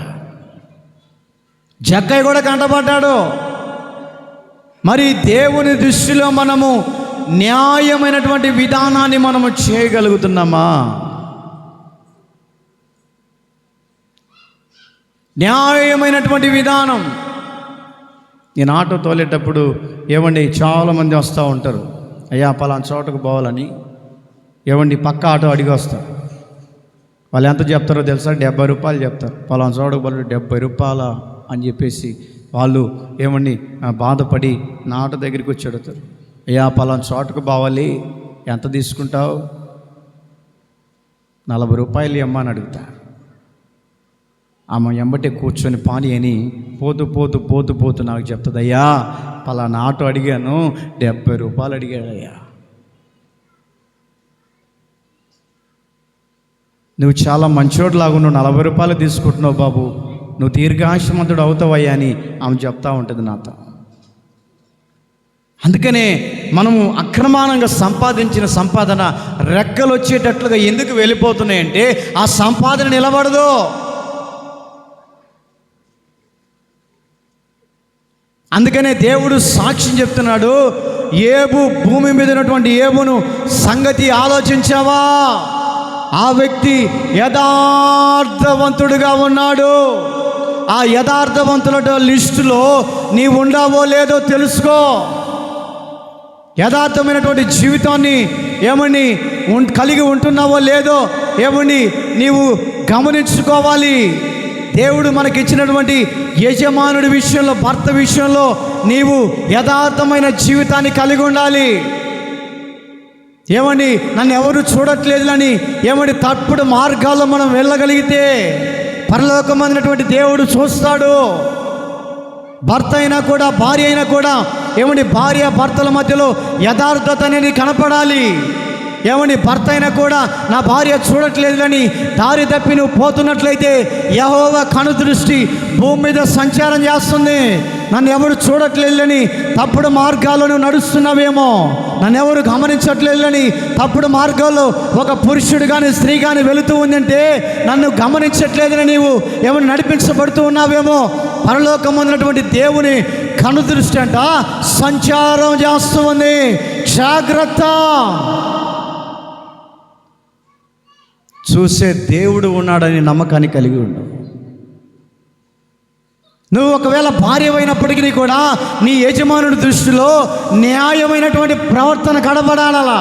జక్కయ్య కూడా కంటపడ్డాడు. మరి దేవుని దృష్టిలో మనము న్యాయమైనటువంటి విధానాన్ని మనము చేయగలుగుతున్నామా? న్యాయమైనటువంటి విధానం. నేను ఆటో తోలేటప్పుడు ఏమండి చాలామంది వస్తూ ఉంటారు, అయ్యా పలానా చోటకు పోవాలని. ఏమండి పక్క ఆటో అడిగి వస్తారు. వాళ్ళు ఎంత చెప్తారో తెలుసా? 70 రూపాయలు చెప్తారు. పలానా చోటకు పోవాలి 70 రూపాయల అని చెప్పేసి వాళ్ళు ఏమండి బాధపడి నా ఆటో దగ్గరికి వచ్చి అడుగుతారు, అయ్యా పలానా చోటకు పోవాలి, ఎంత తీసుకుంటావు? 40 రూపాయలు ఇమ్మని అడుగుతా. ఆమె ఎంబటే కూర్చొని పాని అని పోతూ నాకు చెప్తుంది, అయ్యా పలానా ఆటో అడిగాను, 70 రూపాయలు అడిగాడయ్యా. నువ్వు చాలా మంచోడులాగా నువ్వు 40 రూపాయలు తీసుకుంటున్నావు బాబు, నువ్వు దీర్ఘాయుష్మంతుడు అవుతావయ్యా అని ఆమె చెప్తా ఉంటుంది నాతో. అందుకనే మనము అక్రమానంగా సంపాదించిన సంపాదన రెక్కలు వచ్చేటట్లుగా ఎందుకు వెళ్ళిపోతున్నాయంటే ఆ సంపాదన నిలబడదు. అందుకనే దేవుడు సాక్ష్యం చెప్తున్నాడు, ఏబు, భూమి మీద ఉన్నటువంటి ఏబును సంగతి ఆలోచించావా? ఆ వ్యక్తి యథార్థవంతుడుగా ఉన్నాడు. ఆ యథార్థవంతుల లిస్టులో నీవు ఉండావో లేదో తెలుసుకో. యథార్థమైనటువంటి జీవితాన్ని ఏమని కలిగి ఉంటున్నావో లేదో ఏమని నీవు గమనించుకోవాలి. దేవుడు మనకిచ్చినటువంటి యజమానుడి విషయంలో, భర్త విషయంలో నీవు యథార్థమైన జీవితాన్ని కలిగి ఉండాలి. ఏమండి నన్ను ఎవరు చూడట్లేదులని ఏమండి తప్పుడు మార్గాల్లో మనం వెళ్ళగలిగితే పరలోకమైనటువంటి దేవుడు చూస్తాడు. భర్త అయినా కూడా, భార్య అయినా కూడా ఏమండి భార్య భర్తల మధ్యలో యథార్థత అనేది కనపడాలి. ఏమండి భర్త అయినా కూడా నా భార్య చూడట్లేదని దారి తప్పి నువ్వు పోతున్నట్లయితే యెహోవా కనుదృష్టి భూమి మీద సంచారం చేస్తుంది. నన్ను ఎవరు చూడట్లేదని తప్పుడు మార్గాల్లో నువ్వు నడుస్తున్నావేమో, నన్ను ఎవరు గమనించట్లేదని తప్పుడు మార్గాల్లో ఒక పురుషుడు కానీ స్త్రీ కానీ వెళుతూ ఉందంటే నన్ను గమనించట్లేదని నీవు ఏమైనా నడిపించబడుతూ ఉన్నావేమో. పరలోకం ఉన్నటువంటి దేవుని కనుదృష్టి అంట సంచారం చేస్తూ ఉంది. జాగ్రత్త. చూసే దేవుడు ఉన్నాడని నమ్మకాన్ని కలిగి ఉండు. నువ్వు ఒకవేళ భార్య అయినప్పటికీ కూడా నీ యజమానుడి దృష్టిలో న్యాయమైనటువంటి ప్రవర్తన కనబడాలా.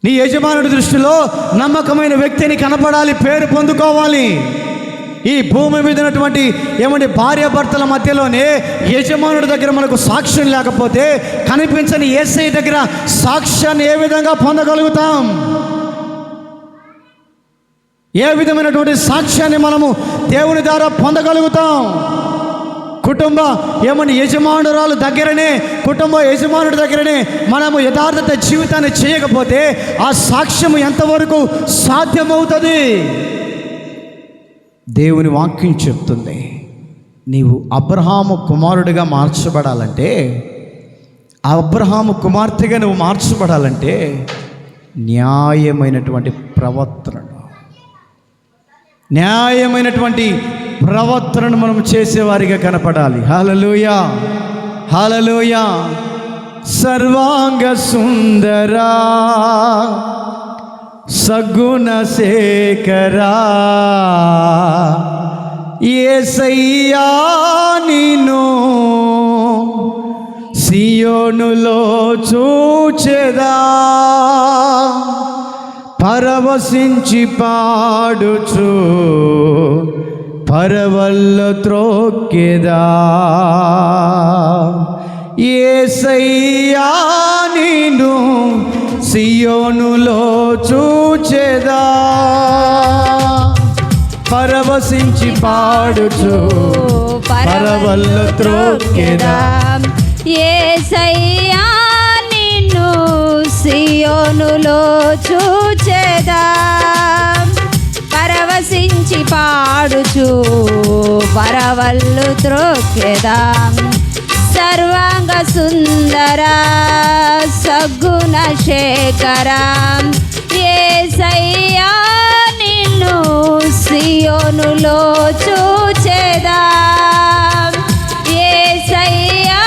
నీ యజమానుడి దృష్టిలో నమ్మకమైన వ్యక్తిని కనపడాలి, పేరు పొందుకోవాలి. ఈ భూమి మీద ఉన్నటువంటి ఏమంటే భార్యాభర్తల మధ్యలోనే యజమానుడి దగ్గర మనకు సాక్ష్యం లేకపోతే కనిపించని యేసయ్య దగ్గర సాక్ష్యాన్ని ఏ విధంగా పొందగలుగుతాం? ఏ విధమైనటువంటి సాక్ష్యాన్ని మనము దేవుని ద్వారా పొందగలుగుతాం? కుటుంబ యజమానురాలు దగ్గరనే, కుటుంబ యజమానుడి దగ్గరనే మనము యథార్థత జీవితాన్ని చేయకపోతే ఆ సాక్ష్యము ఎంతవరకు సాధ్యమవుతుంది? దేవుని వాక్యం చెప్తుంది, నీవు అబ్రహాము కుమారుడిగా మార్చబడాలంటే, ఆ అబ్రహాము కుమార్తెగా నువ్వు మార్చబడాలంటే న్యాయమైనటువంటి ప్రవర్తనను, న్యాయమైనటువంటి ప్రవర్తనను మనం చేసేవారిగా కనపడాలి. హల్లెలూయా, హల్లెలూయా. సర్వాంగ సుందరా సగుణ శేఖరా యేసయ్యా నిన్ను సియోనులో చూచెదా, పరవశించి పాడుచు పరవల్లో త్రోక్కెదా. యేసయ్యా నిన్ను సియోనులో చూచెదా, పరవశించి పాడుచు పరవల్లో త్రోక్కెదా. యేసయ్యా నిన్ను సియోనులో చూచెదా, పరవశించి పాడుచు పరవళ్ళు త్రోక్కెదా. సర్వాంగ సుందర సగుణ శేఖర యేసయ్యా నిన్ను సియోనులో చూచెదా, యేసయ్యా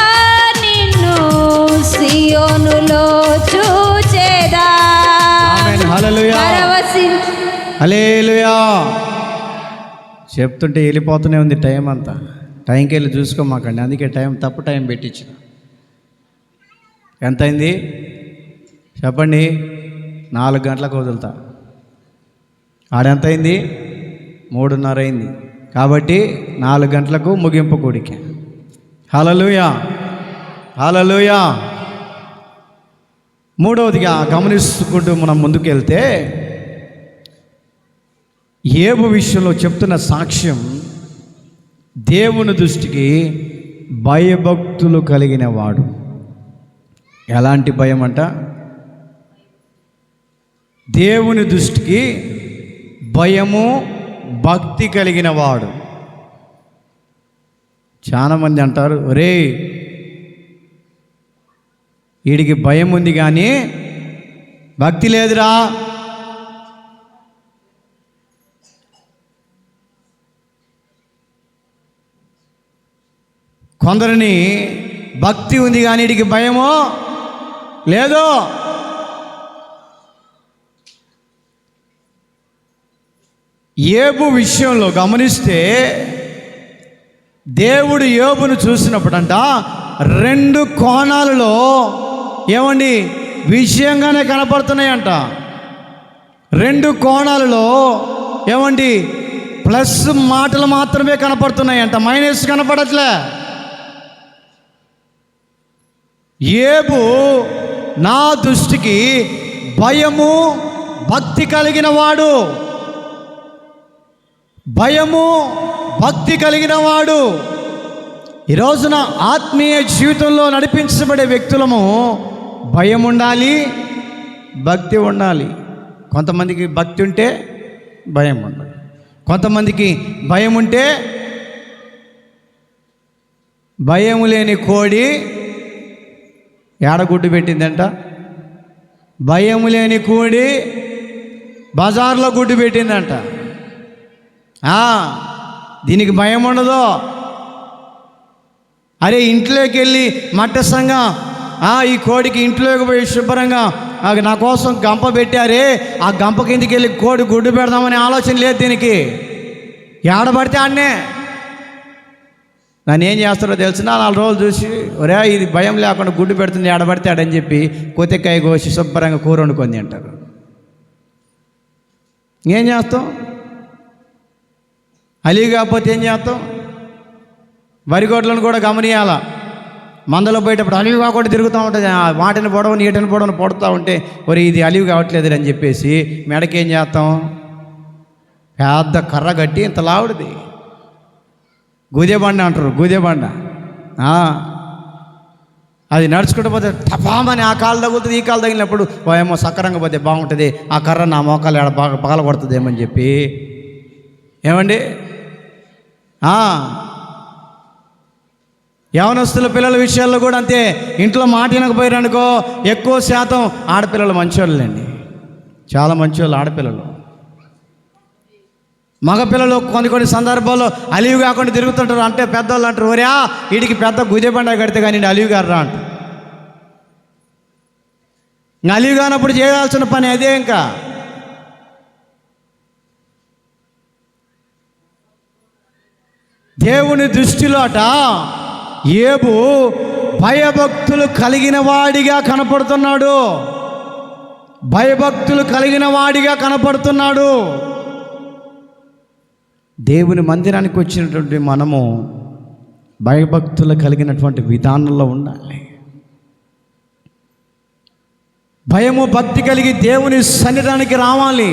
నిన్ను సియోనులో చూచెదా. హల్లెలూయా, హల్లెలూయా. చెప్తుంటే వెళ్ళిపోతూనే ఉంది టైం అంతా. టైంకి వెళ్ళి చూసుకోమాకండి, అందుకే తప్పు టైం పెట్టించిన. ఎంత అయింది చెప్పండి? 4 గంటలకు వదులుతా. ఆడెంత అయింది? 3:30 అయింది. కాబట్టి 4 గంటలకు ముగింపు కూడిక. హల్లెలూయా, హల్లెలూయా. మూడవదిగా గమనించుకుంటూ మనం ముందుకెళ్తే, యోబు విషయంలో చెప్తున్న సాక్ష్యం, దేవుని దృష్టికి భయభక్తులు కలిగిన వాడు. ఎలాంటి భయం అంట? దేవుని దృష్టికి భయము భక్తి కలిగిన వాడు. చాలామంది అంటారు, రే వీడికి భయం ఉంది కానీ భక్తి లేదురా. కొందరిని భక్తి ఉంది కానీ వీడికి భయమో లేదో. యోబు విషయంలో గమనిస్తే దేవుడు యోబును చూసినప్పుడంట 2 కోణాలలో ఏమండి విషయంగానే కనపడుతున్నాయంట. 2 కోణాలలో ఏమండి ప్లస్ మాటలు మాత్రమే కనపడుతున్నాయంట, మైనస్ కనపడట్లే. యోబు నా దృష్టికి భయము భక్తి కలిగిన వాడు, భయము భక్తి కలిగిన వాడు. ఈ రోజున ఆత్మీయ జీవితంలో నడిపించబడే వ్యక్తులము భయం ఉండాలి, భక్తి ఉండాలి. కొంతమందికి భక్తి ఉంటే భయం ఉండాలి, కొంతమందికి భయం ఉంటే భయం లేని కోడి ఏడగుడ్డు పెట్టిందంట. భయం లేని కోడి బజార్లో గుడ్డు పెట్టిందంట. దీనికి భయం ఉండదు. అరే ఇంట్లోకి వెళ్ళి మట్టసంగా ఈ కోడికి ఇంట్లోకి పోయి శుభ్రంగా నా కోసం గంప పెట్టారే, ఆ గంప కిందికి వెళ్ళి కోడి గుడ్డు పెడదామనే ఆలోచన లేదు దీనికి. ఏడబడితే ఆడనే. నన్ను ఏం చేస్తారో తెలిసిన 4 రోజులు చూసి, ఒరే ఇది భయం లేకుండా గుడ్డు పెడుతుంది ఏడబడితే ఆడని చెప్పి కొత్తకాయ కోసి శుభ్రంగా కూర వండుకొని అంటారు. ఏం చేస్తాం? అలివి కాకపోతే ఏం చేస్తాం? వరిగొడ్లను కూడా గమనియాల. మందలో పోయేటప్పుడు అలివి కాకుండా తిరుగుతూ ఉంటుంది. వాటిని పొడవు నీటిని పొడవను పొడుతూ ఉంటే ఒరే ఇది అలివి కావట్లేదు అని చెప్పేసి మెడకి ఏం చేస్తాం? పెద్ద కర్ర కట్టి ఇంత లావుడిది గుదేబండ అంటారు, గుదేబండ. అది నడుచుకుంటూ పోతే టపామని ఆ కాలు తగులుతుంది, ఈ కాలు తగిలినప్పుడు ఏమో సక్కరంగా పోతే బాగుంటుంది, ఆ కర్ర నా మోకాలు బాగా పగల కొడుతుందేమని చెప్పి ఏమండి యవనస్తుల పిల్లల విషయాల్లో కూడా అంతే. ఇంట్లో మాట వినకపోయారనుకో ఎక్కువ శాతం ఆడపిల్లలు మంచివాళ్ళండి, చాలా మంచివాళ్ళు ఆడపిల్లలు. మగపిల్లలు కొన్ని సందర్భాల్లో అలివి కాకుండా తిరుగుతుంటారు. అంటే పెద్దవాళ్ళు అంటారు, ఒరే వీడికి పెద్ద గుజెబండ కడితే కానీ అలివి గారు అంట. అలివి కానప్పుడు చేయాల్సిన పని అదే. ఇంకా దేవుని దృష్టిలో అట యోబు భయభక్తులు కలిగిన వాడిగా కనపడుతున్నాడు, భయభక్తులు కలిగిన వాడిగా కనపడుతున్నాడు. దేవుని మందిరానికి వచ్చినటువంటి మనము భయభక్తులు కలిగినటువంటి విధానంలో ఉండాలి. భయము భక్తి కలిగి దేవుని సన్నిధానికి రావాలి.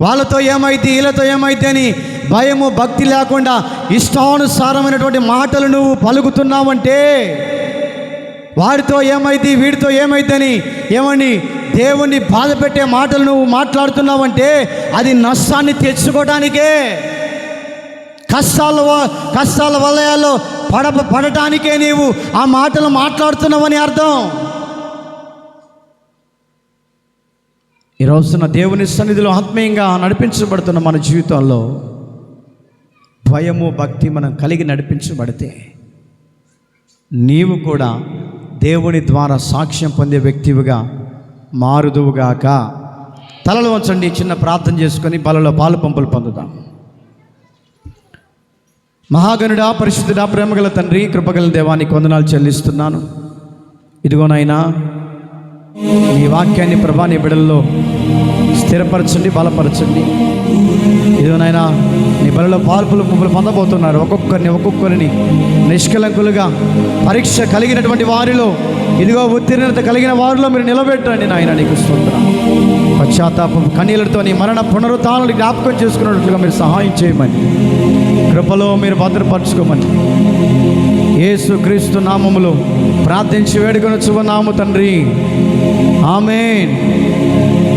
వాళ్ళతో ఏమైతే వీళ్ళతో ఏమైతే అని భయము భక్తి లేకుండా ఇష్టానుసారమైనటువంటి మాటలు నువ్వు పలుకుతున్నావంటే, వాడితో ఏమైతే వీడితో ఏమైతే అని ఏమని దేవుణ్ణి బాధ పెట్టే మాటలు నువ్వు మాట్లాడుతున్నావంటే అది నష్టాన్ని తెచ్చుకోవడానికే, కష్టాల వలయాల్లో పడటానికే నీవు ఆ మాటలు మాట్లాడుతున్నావని అర్థం. ఈ రోజున దేవుని సన్నిధిలో ఆత్మీయంగా నడిపించబడుతున్న మన జీవితంలో భయము భక్తి మనం కలిగి నడిపించబడితే నీవు కూడా దేవుని ద్వారా సాక్ష్యం పొందే వ్యక్తివిగా మారుదువుగాక. తలలు వంచండి, చిన్న ప్రార్థన చేసుకొని బలలో పాలు పంపులు పొందుదాం. మహాగణుడా, పరిశుద్ధుడా, ప్రేమగల తండ్రి, కృపగల దేవానికి వందనాలు చెల్లిస్తున్నాను. ఇదిగోనైనా నీ వాక్యాన్ని ప్రభా నీ బిడ్డల్లో స్థిరపరచండి, బలపరచండి. ఇదిగోనైనా నీ బలలో పాల్పులు పువ్వులు పొందబోతున్నారు. ఒక్కొక్కరిని నిష్కలంకులుగా పరీక్ష కలిగినటువంటి వారిలో ఇదిగో ఉత్తీర్ణత కలిగిన వారిలో మీరు నిలబెట్టండి నాయన. నీకు స్తోత్రం. పశ్చాత్తాపం కన్నీళ్లతో నీ మరణ పునరుత్థానాలు జ్ఞాపకం చేసుకున్నట్లుగా మీరు సహాయం చేయమని, కృపలో మీరు భద్రపరచుకోమని యేసు క్రీస్తు నామములో ప్రార్థించి వేడుకొనొచ్చున్నాము తండ్రి. ఆమేన్.